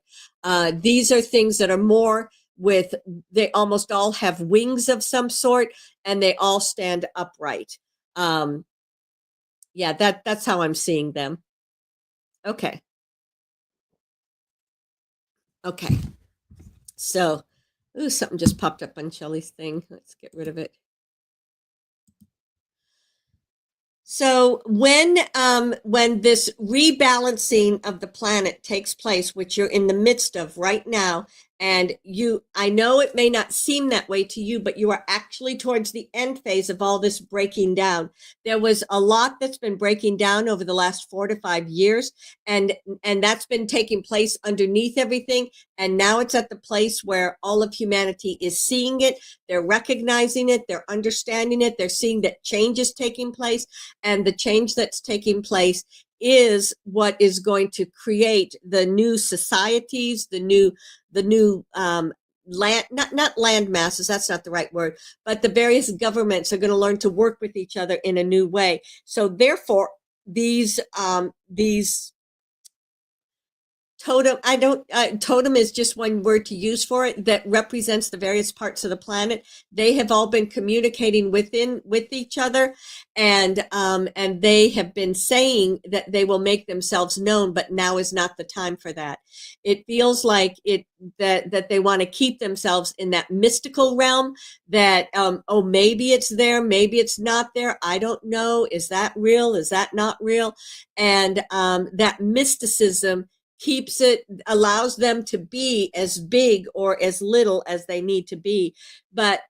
These are things that are more with, they almost all have wings of some sort, and they all stand upright. Yeah, that's how I'm seeing them. Okay. Okay. So, ooh, something just popped up on Shelly's thing. Let's get rid of it. So when this rebalancing of the planet takes place, which you're in the midst of right now, and I know it may not seem that way to you, but you are actually towards the end phase of all this breaking down. There was a lot that's been breaking down over the last 4 to 5 years, and that's been taking place underneath everything. And now it's at the place where all of humanity is seeing it. They're recognizing it. They're understanding it. They're seeing that change is taking place. And the change that's taking place is what is going to create the new societies, the new land, not land masses, that's not the right word, but the various governments are going to learn to work with each other in a new way. So therefore, these totem, I don't, totem is just one word to use for it that represents the various parts of the planet. They have all been communicating with each other, and they have been saying that they will make themselves known, but now is not the time for that. It feels like that they want to keep themselves in that mystical realm that, oh, maybe it's there, maybe it's not there. I don't know. Is that real? Is that not real? And, that mysticism allows them to be as big or as little as they need to be. But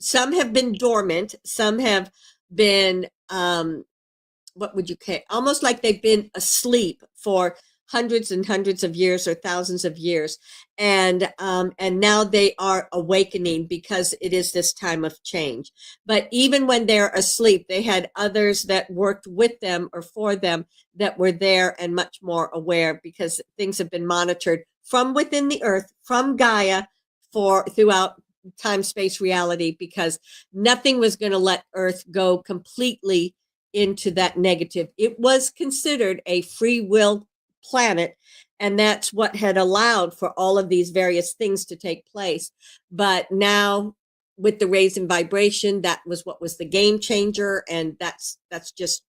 some have been dormant, some have been, what would you call it? Almost like they've been asleep for hundreds and hundreds of years or thousands of years. And now they are awakening because it is this time of change. But even when they're asleep, they had others that worked with them or for them that were there and much more aware, because things have been monitored from within the earth, from Gaia, throughout time, space, reality, because nothing was going to let Earth go completely into that negative. It was considered a free will planet, and that's what had allowed for all of these various things to take place. But now, with the raise in vibration, that was what was the game changer, and that's just,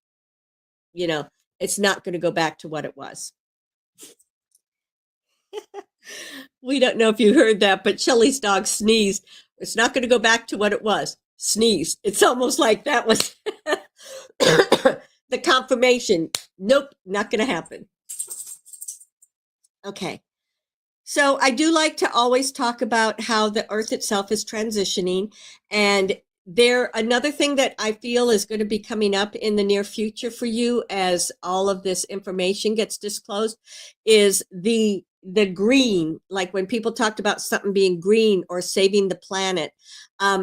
it's not going to go back to what it was. We don't know if you heard that, but Shelly's dog sneezed. It's not going to go back to what it was. Sneeze. It's almost like that was the confirmation. Nope, not going to happen. Okay. So I do like to always talk about how the earth itself is transitioning. And another thing that I feel is going to be coming up in the near future for you as all of this information gets disclosed is the green. Like when people talked about something being green or saving the planet,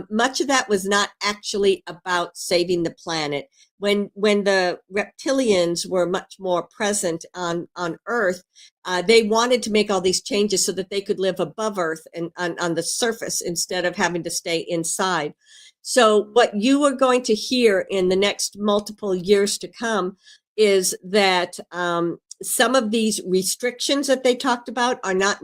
much of that was not actually about saving the planet. When the reptilians were much more present on Earth, they wanted to make all these changes so that they could live above Earth and on the surface instead of having to stay inside. So what you are going to hear in the next multiple years to come is that some of these restrictions that they talked about are not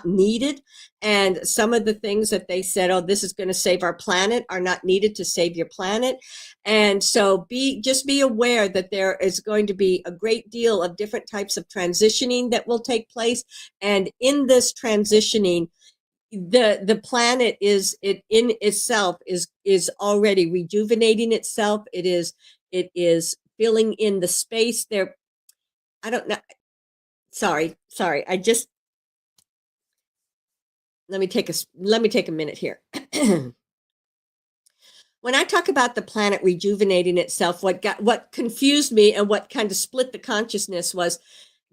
needed, and some of the things that they said, oh, this is going to save our planet, are not needed to save your planet. And so just be aware that there is going to be a great deal of different types of transitioning that will take place, and in this transitioning, the planet in itself is already rejuvenating itself. It is filling in the space there. I don't know. Sorry. Let me take a minute here. When I talk about the planet rejuvenating itself, what confused me and what kind of split the consciousness was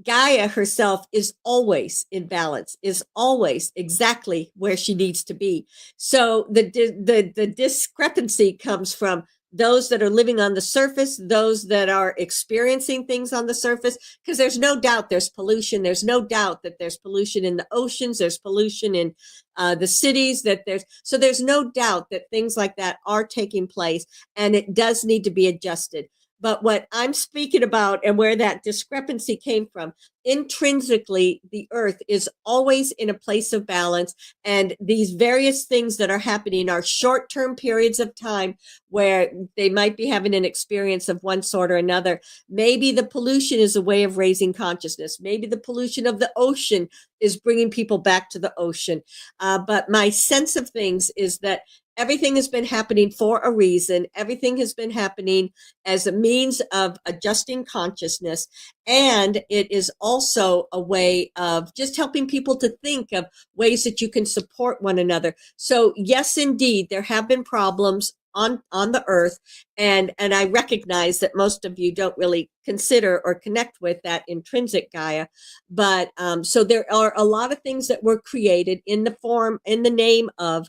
Gaia herself is always in balance, is always exactly where she needs to be. So the discrepancy comes from those that are living on the surface, those that are experiencing things on the surface, because there's no doubt there's pollution. There's no doubt that there's pollution in the oceans. There's pollution in the cities. So there's no doubt that things like that are taking place, and it does need to be adjusted. But what I'm speaking about and where that discrepancy came from, intrinsically, the earth is always in a place of balance. And these various things that are happening are short-term periods of time where they might be having an experience of one sort or another. Maybe the pollution is a way of raising consciousness. Maybe the pollution of the ocean is bringing people back to the ocean. But my sense of things is that everything has been happening for a reason. Everything has been happening as a means of adjusting consciousness. And it is also a way of just helping people to think of ways that you can support one another. So yes, indeed, there have been problems on the earth. And I recognize that most of you don't really consider or connect with that intrinsic Gaia. But so there are a lot of things that were created in the name of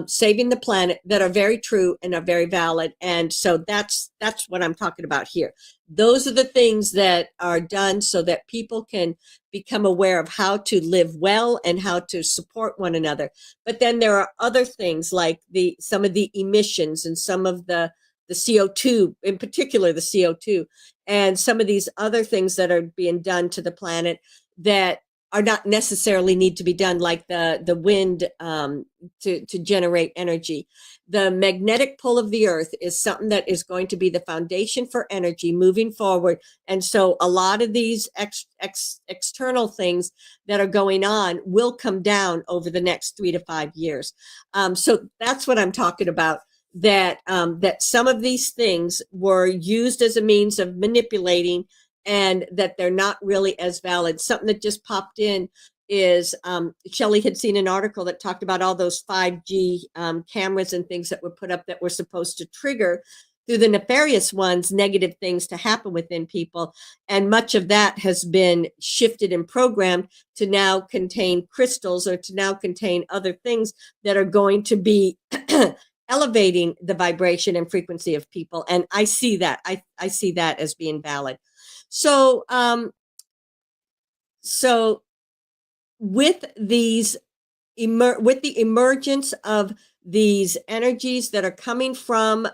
saving the planet that are very true and are very valid. And so that's what I'm talking about here. Those are the things that are done so that people can become aware of how to live well and how to support one another. But then there are other things like some of the emissions and some of the CO2, in particular the CO2, and some of these other things that are being done to the planet that are not necessarily need to be done, like the wind to generate energy. The magnetic pull of the earth is something that is going to be the foundation for energy moving forward. And so a lot of these external things that are going on will come down over the next 3 to 5 years. So that's what I'm talking about. That some of these things were used as a means of manipulating, and that they're not really as valid. Something that just popped in is Shelly had seen an article that talked about all those 5G cameras and things that were put up that were supposed to trigger, through the nefarious ones, negative things to happen within people. And much of that has been shifted and programmed to now contain crystals, or to now contain other things that are going to be elevating the vibration and frequency of people. And I see that. I see that as being valid. So, so with these with the emergence of these energies that are coming from,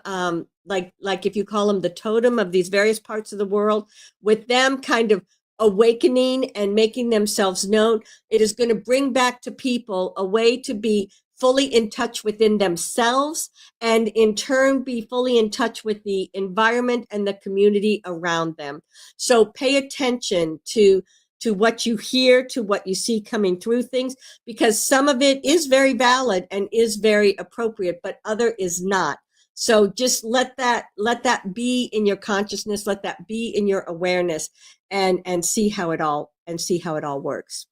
like if you call them the totem of these various parts of the world, with them kind of awakening and making themselves known, it is going to bring back to people a way to be fully in touch within themselves, and in turn be fully in touch with the environment and the community around them. So pay attention to what you hear, to what you see coming through things, because some of it is very valid and is very appropriate, but other is not. So just let that be in your consciousness, let that be in your awareness, and see how it all works.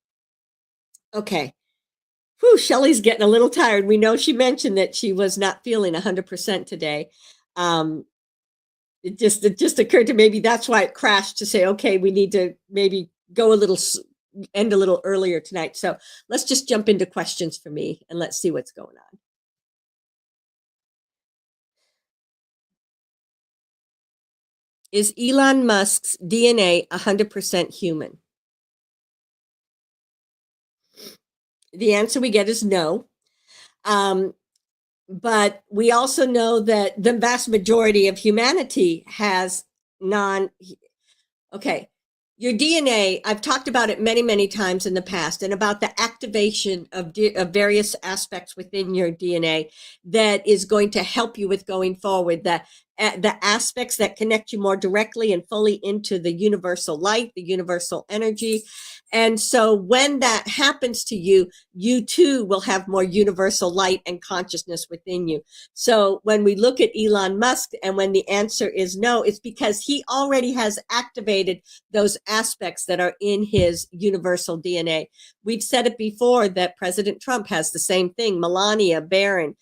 Okay. Whew, Shelly's getting a little tired. We know she mentioned that she was not feeling 100% today. It just occurred to maybe that's why it crashed, to say, okay, we need to maybe end a little earlier tonight. So let's just jump into questions for me, and let's see what's going on. Is Elon Musk's DNA 100% human? The answer we get is no. But we also know that the vast majority of humanity has okay. Your DNA, I've talked about it many, many times in the past, and about the activation of various aspects within your DNA that is going to help you with going forward. The aspects that connect you more directly and fully into the universal light, the universal energy. And so when that happens to you, you too will have more universal light and consciousness within you. So when we look at Elon Musk, and when the answer is no, it's because he already has activated those aspects that are in his universal DNA. We've said it before that President Trump has the same thing, Melania, Barron.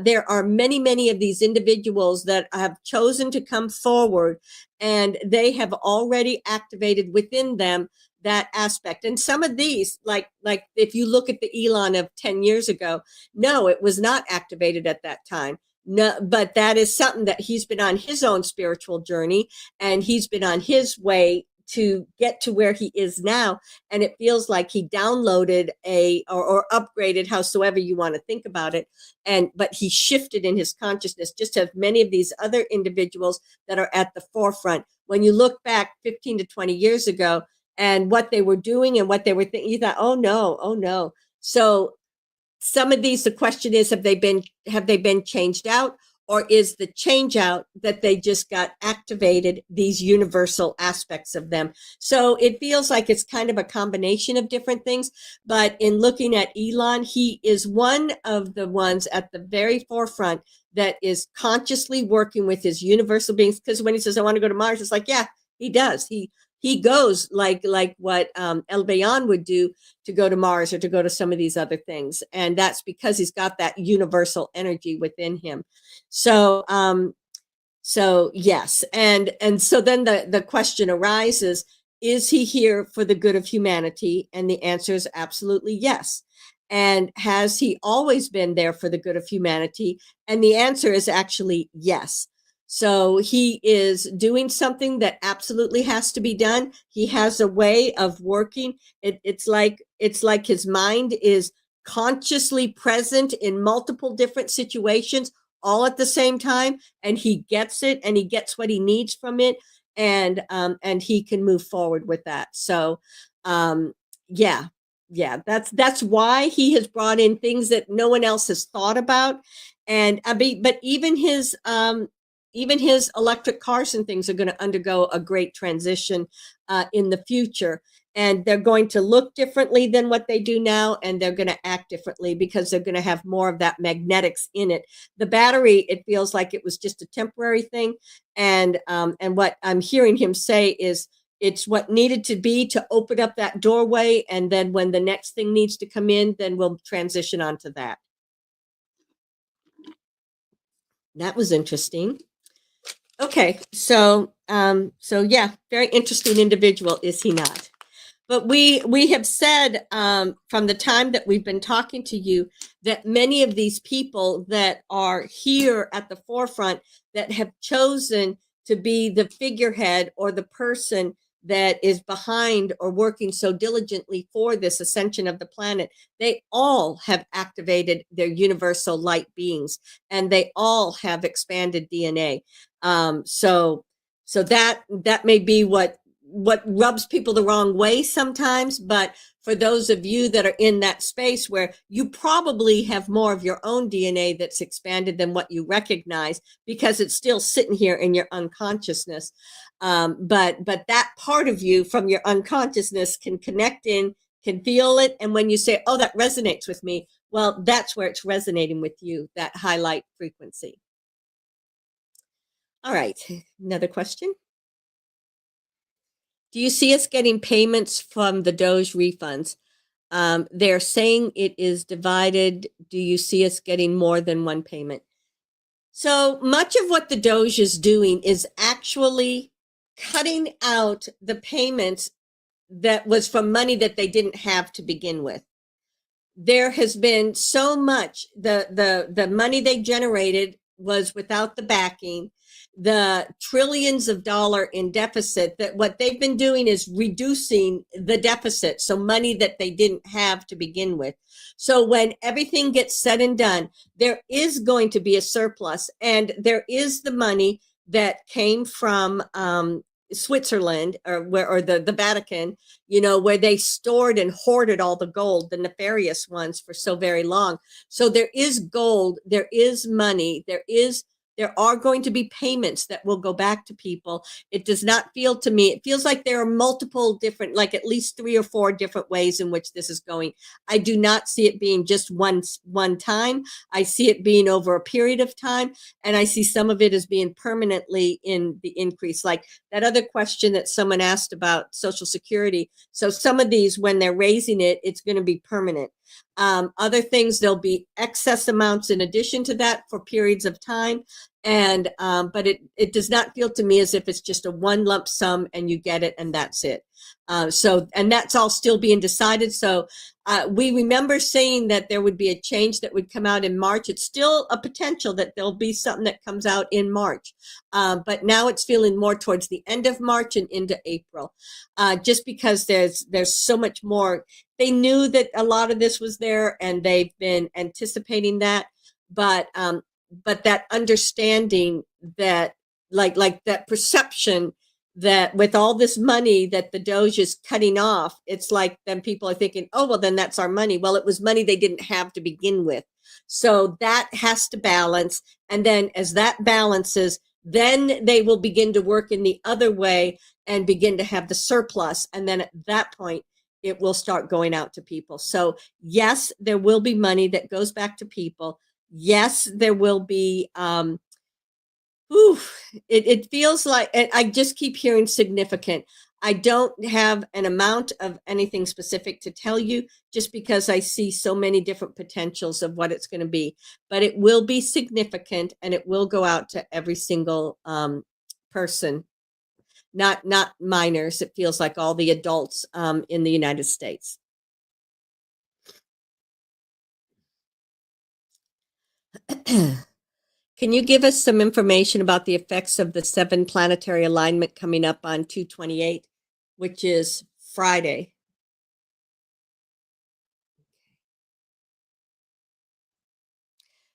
There are many, many of these individuals that have chosen to come forward, and they have already activated within them that aspect. And some of these, like if you look at the Elon of 10 years ago, no, it was not activated at that time. No, but that is something that he's been on his own spiritual journey, and he's been on his way to get to where he is now. And it feels like he downloaded or upgraded, howsoever you want to think about it. But he shifted in his consciousness, just as many of these other individuals that are at the forefront. When you look back 15 to 20 years ago, and what they were doing and what they were thinking, you thought, oh no. So some of these, the question is, have they been changed out, or is the change out that they just got activated, these universal aspects of them? So it feels like it's kind of a combination of different things. But in looking at Elon, he is one of the ones at the very forefront that is consciously working with his universal beings. Because when he says, I want to go to Mars, it's like, yeah, he does. He goes like what Albayon would do to go to Mars or to go to some of these other things. And that's because he's got that universal energy within him. So yes. And so then the question arises, is he here for the good of humanity? And the answer is absolutely yes. And has he always been there for the good of humanity? And the answer is actually yes. So he is doing something that absolutely has to be done. He has a way of working. It's like his mind is consciously present in multiple different situations all at the same time, and he gets it, and he gets what he needs from it, and he can move forward with that. So yeah, that's why he has brought in things that no one else has thought about. And but even his electric cars and things are going to undergo a great transition in the future. And they're going to look differently than what they do now, and they're going to act differently because they're going to have more of that magnetics in it. The battery, it feels like it was just a temporary thing. And what I'm hearing him say is it's what needed to be to open up that doorway. And then when the next thing needs to come in, then we'll transition onto that. That was interesting. Okay, so yeah, very interesting individual, is he not? But we have said from the time that we've been talking to you that many of these people that are here at the forefront that have chosen to be the figurehead or the person that is behind or working so diligently for this ascension of the planet, they all have activated their universal light beings, and they all have expanded DNA. So that may be what rubs people the wrong way sometimes. But for those of you that are in that space where you probably have more of your own DNA that's expanded than what you recognize, because it's still sitting here in your unconsciousness. But that part of you from your unconsciousness can connect in, can feel it. And when you say, oh, that resonates with me, well, that's where it's resonating with you, that highlight frequency. All right, another question. Do you see us getting payments from the Doge refunds? They're saying it is divided. Do you see us getting more than one payment? So much of what the Doge is doing is actually cutting out the payments that was from money that they didn't have to begin with. There has been so much, the money they generated was without the backing, the trillions of dollars in deficit, that what they've been doing is reducing the deficit. So money that they didn't have to begin with. So when everything gets said and done, there is going to be a surplus, and there is the money that came from Switzerland, or the Vatican, where they stored and hoarded all the gold, the nefarious ones, for so very long. So there is gold, there is money, there are going to be payments that will go back to people. It does not feel to me, it feels like there are multiple different, like at least 3 or 4 different ways in which this is going. I do not see it being just one time. I see it being over a period of time, and I see some of it as being permanently in the increase. Like that other question that someone asked about Social Security. So some of these, when they're raising it, it's going to be permanent. Other things, there'll be excess amounts in addition to that for periods of time. And but it does not feel to me as if it's just a one lump sum and you get it and that's it. And that's all still being decided. So we remember saying that there would be a change that would come out in March. It's still a potential that there'll be something that comes out in March. But now it's feeling more towards the end of March and into April, just because there's so much more. They knew that a lot of this was there, and they've been anticipating that. But that understanding that, like that perception that with all this money that the Doge is cutting off, it's like then people are thinking, oh, well, then that's our money. Well, it was money they didn't have to begin with. So that has to balance. And then as that balances, then they will begin to work in the other way and begin to have the surplus. And then at that point, it will start going out to people. So yes, there will be money that goes back to people. Yes, there will be, it feels like, I just keep hearing significant. I don't have an amount of anything specific to tell you just because I see so many different potentials of what it's going to be, but it will be significant and it will go out to every single person, not minors. It feels like all the adults in the United States. Can you give us some information about the effects of the 7 planetary alignment coming up on 2/28, which is Friday?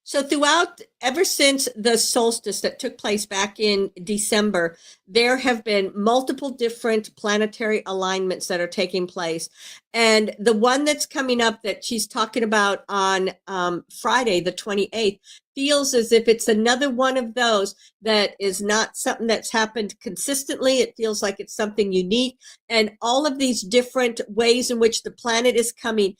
So throughout, ever since the solstice that took place back in December, there have been multiple different planetary alignments that are taking place. And the one that's coming up that she's talking about on Friday, the 28th, feels as if it's another one of those that is not something that's happened consistently. It feels like it's something unique. And all of these different ways in which the planet is coming,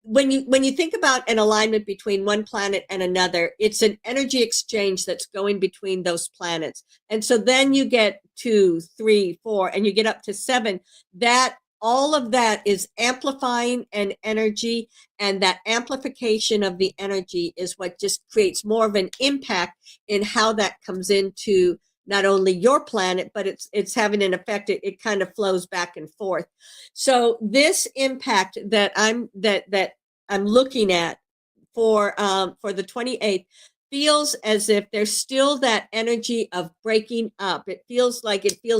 when you think about an alignment between one planet and another, it's an energy exchange that's going between those planets. And so then you get 2, 3, 4, and you get up to 7. That all of that is amplifying an energy, and that amplification of the energy is what just creates more of an impact in how that comes into not only your planet, but it's having an effect. It kind of flows back and forth. So this impact that I'm looking at for the 28th feels as if there's still that energy of breaking up. It feels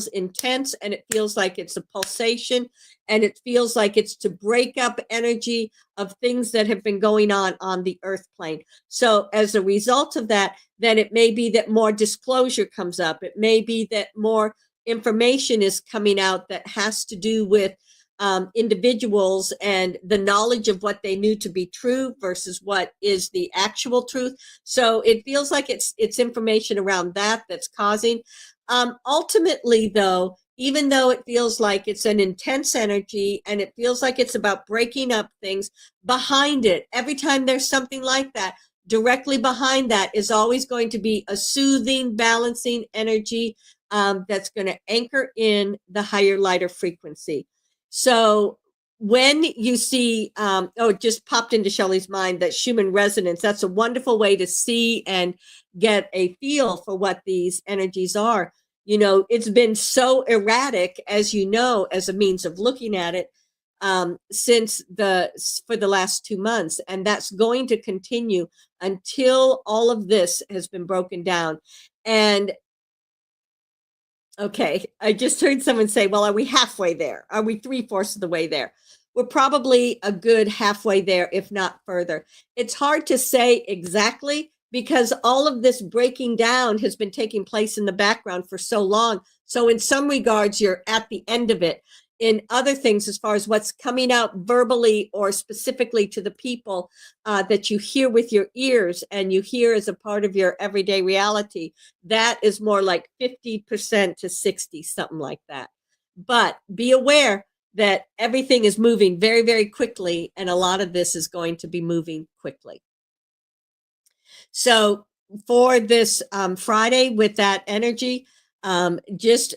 intense, and it feels like it's a pulsation, and it feels like it's to break up energy of things that have been going on the earth plane. So as a result of that, then it may be that more disclosure comes up. It may be that more information is coming out that has to do with individuals and the knowledge of what they knew to be true versus what is the actual truth. So it feels like it's information around that that's causing. Ultimately, though, even though it feels like it's an intense energy and it feels like it's about breaking up things, behind it, every time there's something like that, directly behind that is always going to be a soothing, balancing energy that's going to anchor in the higher, lighter frequency. So when you see, it just popped into Shelly's mind that Schumann resonance, that's a wonderful way to see and get a feel for what these energies are. You know, it's been so erratic, as you know, as a means of looking at it, for the last 2 months. And that's going to continue until all of this has been broken down. And okay, I just heard someone say, well, are we halfway there? Are we 3/4 of the way there? We're probably a good halfway there, if not further. It's hard to say exactly because all of this breaking down has been taking place in the background for so long. So in some regards, you're at the end of it. In other things, as far as what's coming out verbally or specifically to the people that you hear with your ears and you hear as a part of your everyday reality, that is more like 50% to 60, something like that. But be aware that everything is moving very, very quickly, and a lot of this is going to be moving quickly. So for this Friday with that energy, just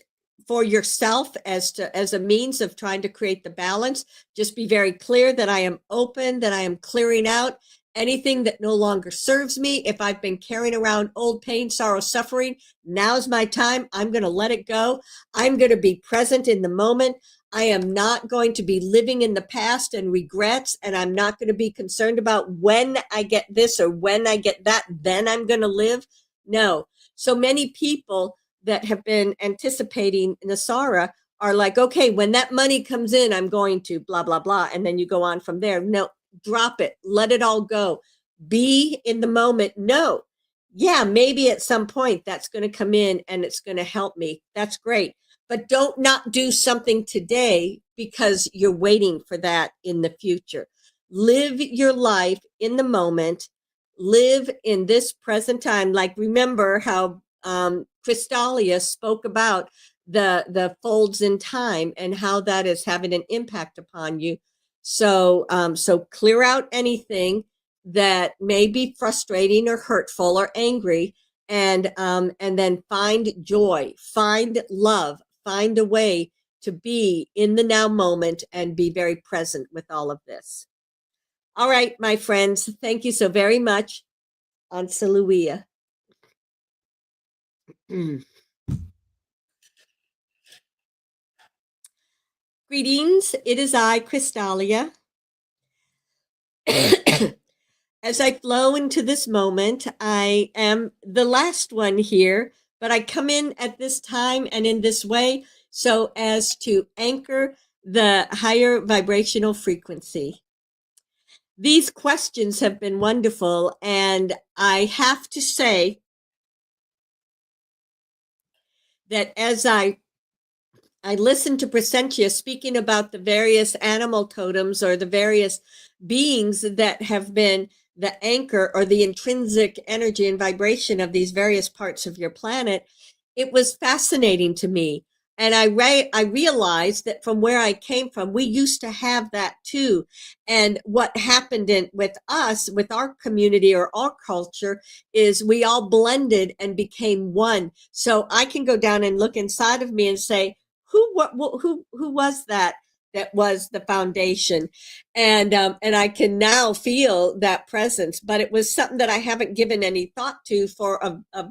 for yourself as a means of trying to create the balance, just be very clear that I am open, that I am clearing out anything that no longer serves me. If I've been carrying around old pain, sorrow, suffering, now's my time. I'm going to let it go. I'm going to be present in the moment. I am not going to be living in the past and regrets, and I'm not going to be concerned about when I get this or when I get that, then I'm going to live. No. So many people that have been anticipating Nasara are like, okay, when that money comes in, I'm going to blah, blah, blah. And then you go on from there. No, drop it. Let it all go. Be in the moment. No. Yeah, maybe at some point that's going to come in and it's going to help me. That's great. but don't not do something today because you're waiting for that in the future. Live your life in the moment, live in this present time. Like, remember how Crystallia spoke about the folds in time and how that is having an impact upon you. So so clear out anything that may be frustrating or hurtful or angry, and then find joy, find love, find a way to be in the now moment and be very present with all of this. All right, my friends, thank you so very much. On Saluia. Greetings, it is I, Crystallia. As I flow into this moment, I am the last one here, but I come in at this time and in this way so as to anchor the higher vibrational frequency. These questions have been wonderful, and I have to say that as I listened to Brysentia speaking about the various animal totems or the various beings that have been the anchor or the intrinsic energy and vibration of these various parts of your planet, it was fascinating to me. And I realized that from where I came from, we used to have that too. And what happened with us, with our community or our culture, is we all blended and became one. So I can go down and look inside of me and say, who was that was the foundation? And I can now feel that presence, but it was something that I haven't given any thought to for a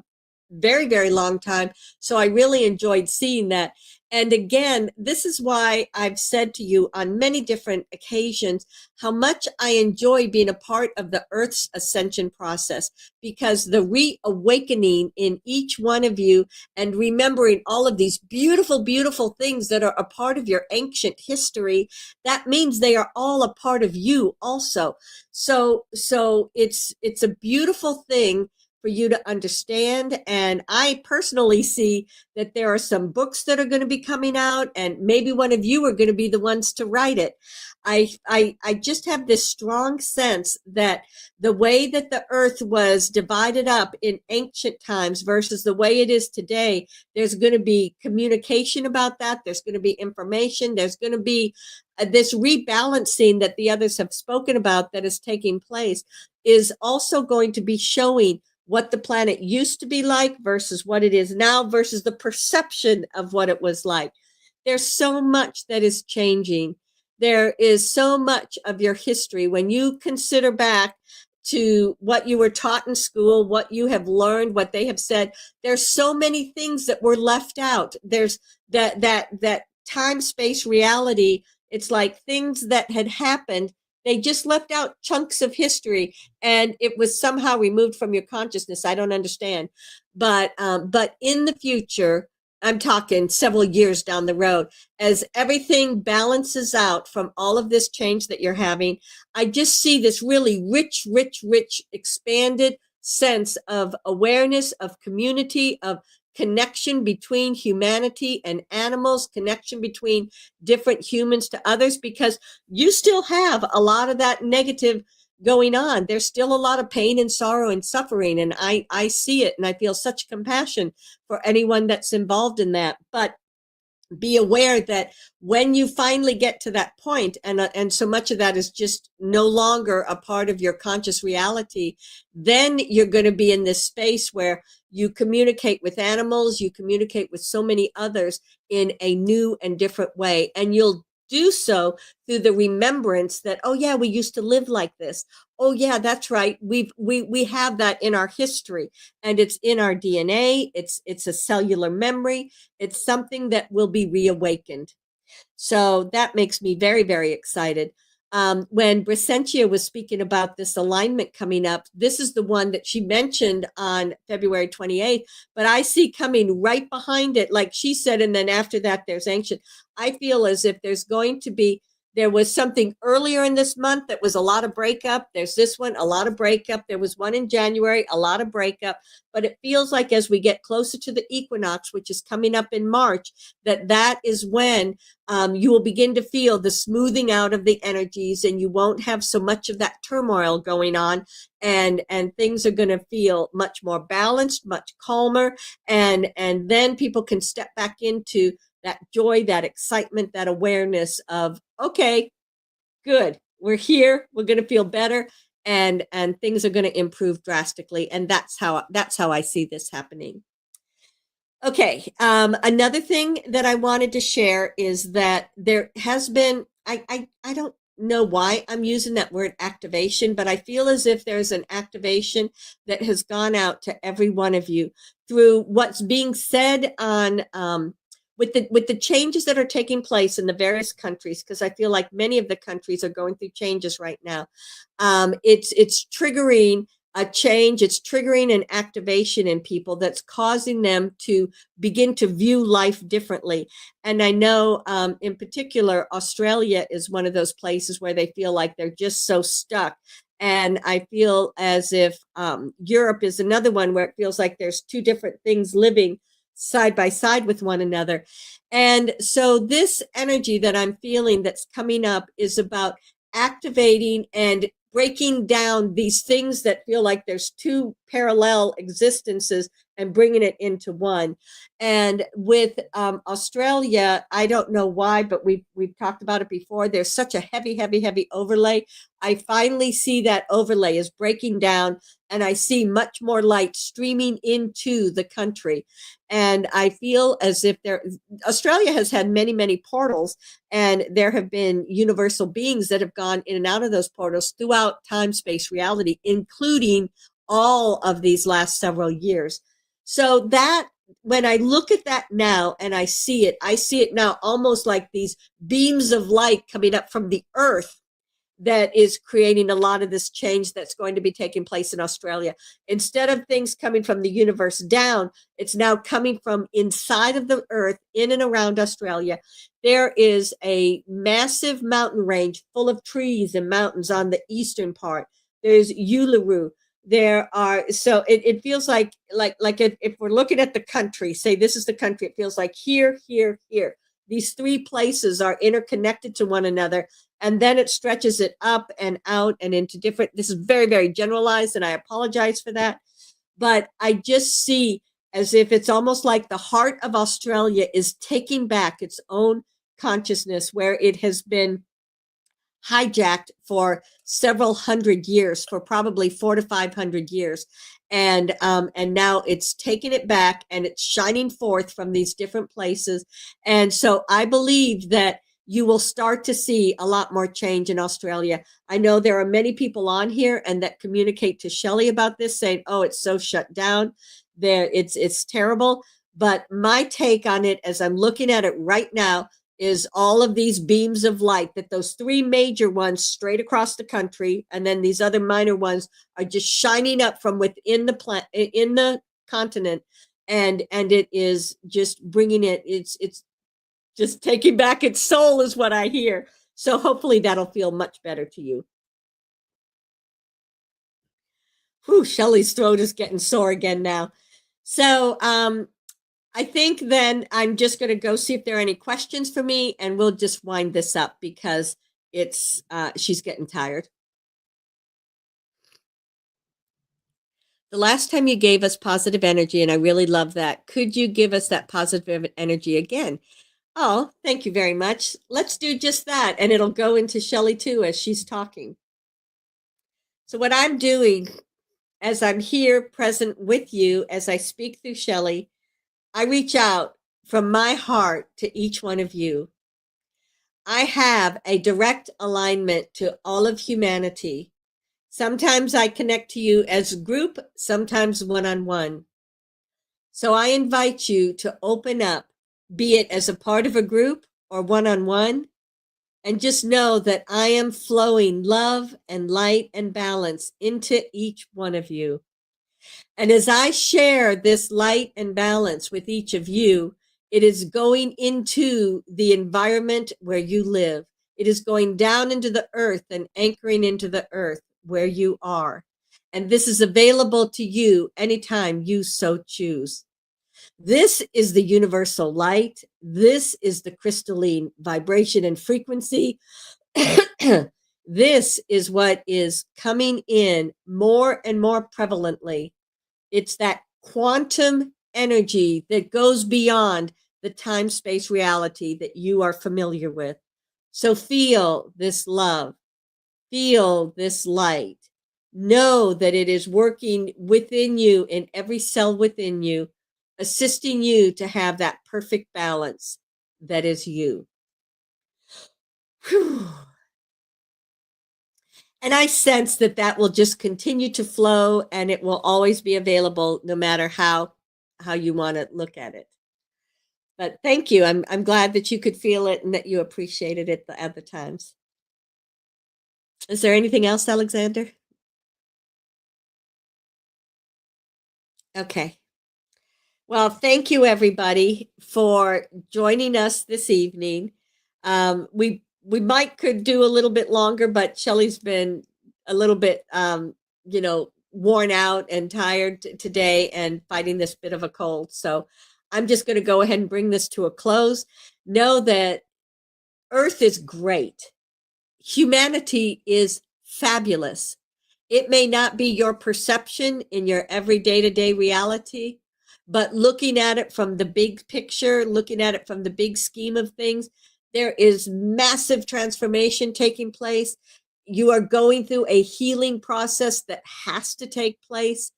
very, very long time. So I really enjoyed seeing that. And again, this is why I've said to you on many different occasions how much I enjoy being a part of the Earth's ascension process, because the reawakening in each one of you and remembering all of these beautiful, beautiful things that are a part of your ancient history, that means they are all a part of you also. So it's a beautiful thing for you to understand. And I personally see that there are some books that are going to be coming out, and maybe one of you are going to be the ones to write it. I just have this strong sense that the way that the earth was divided up in ancient times versus the way it is today, there's going to be communication about that. There's going to be information. There's going to be this rebalancing that the others have spoken about that is taking place, is also going to be showing what the planet used to be like versus what it is now versus the perception of what it was like. There's so much that is changing. There is so much of your history. When you consider back to what you were taught in school, what you have learned, what they have said, there's so many things that were left out. There's that time, space, reality. It's like things that had happened, they just left out chunks of history, and it was somehow removed from your consciousness. I don't understand. But in the future, I'm talking several years down the road, as everything balances out from all of this change that you're having, I just see this really rich, expanded sense of awareness, of community, of connection between humanity and animals, connection between different humans to others, because you still have a lot of that negative going on. There's still a lot of pain and sorrow and suffering, and I see it, and I feel such compassion for anyone that's involved in that. But be aware that when you finally get to that point, and so much of that is just no longer a part of your conscious reality, then you're going to be in this space where you communicate with animals, you communicate with so many others in a new and different way, and you'll do so through the remembrance that, oh yeah, we used to live like this. Oh yeah, that's right. We have that in our history, and it's in our DNA. It's a cellular memory. It's something that will be reawakened. So that makes me very, very excited. When Brysentia was speaking about this alignment coming up, this is the one that she mentioned on February 28th, but I see coming right behind it, like she said, and then after that, there's ancient. I feel as if there's going to be There was something earlier in this month that was a lot of breakup. There's this one, a lot of breakup. There was one in January, a lot of breakup. But it feels like as we get closer to the equinox, which is coming up in March, that is when you will begin to feel the smoothing out of the energies, and you won't have so much of that turmoil going on, and things are going to feel much more balanced, much calmer, and then people can step back into that joy, that excitement, that awareness of, okay, good, we're here, we're going to feel better, and things are going to improve drastically. And that's how I see this happening. Okay, another thing that I wanted to share is that there has been, I don't know why I'm using that word activation, but I feel as if there's an activation that has gone out to every one of you through what's being said on with the changes that are taking place in the various countries, because I feel like many of the countries are going through changes right now. It's triggering a change. It's triggering an activation in people that's causing them to begin to view life differently. And I know in particular, Australia is one of those places where they feel like they're just so stuck. And I feel as if Europe is another one where it feels like there's two different things living side by side with one another. And so this energy that I'm feeling that's coming up is about activating and breaking down these things that feel like there's two parallel existences and bringing it into one. And with Australia, I don't know why, but we've talked about it before. There's such a heavy overlay. I finally see that overlay is breaking down, and I see much more light streaming into the country. And I feel as if Australia has had many portals, and there have been universal beings that have gone in and out of those portals throughout time, space, reality, including all of these last several years. So that, when I look at that now and I see it now almost like these beams of light coming up from the earth that is creating a lot of this change that's going to be taking place in Australia. Instead of things coming from the universe down, it's now coming from inside of the earth, in and around Australia. There is a massive mountain range full of trees and mountains on the eastern part. There's Uluru. There are, so it feels like if we're looking at the country, say this is the country, it feels like here. These three places are interconnected to one another, and then it stretches it up and out and into different, this is very generalized, and I apologize for that. But I just see as if it's almost like the heart of Australia is taking back its own consciousness, where it has been hijacked for several hundred years, for probably 400 to 500 years. And now it's taking it back, and it's shining forth from these different places. And so I believe that you will start to see a lot more change in Australia. I know there are many people on here and that communicate to Shelly about this, saying, oh, it's so shut down there. It's terrible. But my take on it, as I'm looking at it right now, is all of these beams of light, that those three major ones straight across the country, and then these other minor ones are just shining up from within the continent, and it is just bringing it's just taking back its soul, is what I hear. So hopefully that'll feel much better to you. Whew, Shelly's throat is getting sore again now. So I think then I'm just going to go see if there are any questions for me, and we'll just wind this up because it's she's getting tired. The last time you gave us positive energy, and I really love that. Could you give us that positive energy again? Oh, thank you very much. Let's do just that, and it'll go into Shelly too as she's talking. So what I'm doing, as I'm here present with you as I speak through Shelly, I reach out from my heart to each one of you. I have a direct alignment to all of humanity. Sometimes I connect to you as a group, sometimes one-on-one. So I invite you to open up, be it as a part of a group or one-on-one, and just know that I am flowing love and light and balance into each one of you. And as I share this light and balance with each of you, it is going into the environment where you live. It is going down into the earth and anchoring into the earth where you are. And this is available to you anytime you so choose. This is the universal light. This is the crystalline vibration and frequency. This is what is coming in more and more prevalently. It's that quantum energy that goes beyond the time-space reality that you are familiar with. So feel this love. Feel this light. Know that it is working within you, in every cell within you, assisting you to have that perfect balance that is you. Whew. And I sense that that will just continue to flow, and it will always be available no matter how you want to look at it. But thank you. I'm glad that you could feel it and that you appreciated it at the times. Is there anything else, Alexander? Okay. Well, thank you everybody for joining us this evening. We might could do a little bit longer, but Shelly's been a little bit worn out and tired today and fighting this bit of a cold. So I'm just going to go ahead and bring this to a close. Know that Earth is great. Humanity is fabulous. It may not be your perception in your every day-to-day reality, but looking at it from the big picture, looking at it from the big scheme of things, there is massive transformation taking place. You are going through a healing process that has to take place,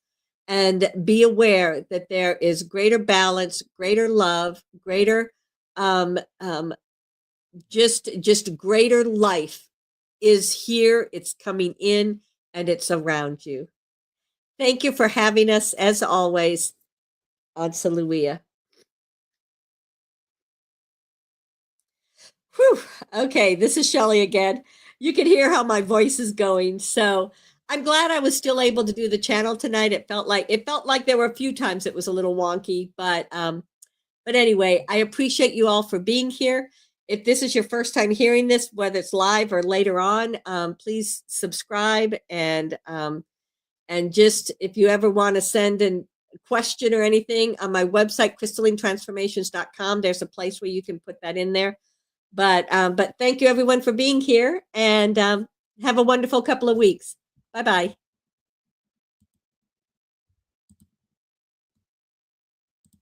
and be aware that there is greater balance, greater love, greater just greater life is here. It's coming in and it's around you. Thank you for having us, as always, on Saluia. Whew. Okay, this is Shelly again. You can hear how my voice is going. So I'm glad I was still able to do the channel tonight. It felt like there were a few times it was a little wonky, but anyway, I appreciate you all for being here. If this is your first time hearing this, whether it's live or later on, please subscribe, and just if you ever want to send a question or anything, on my website, crystallinetransformations.com, there's a place where you can put that in there. But thank you everyone for being here, and have a wonderful couple of weeks. Bye-bye.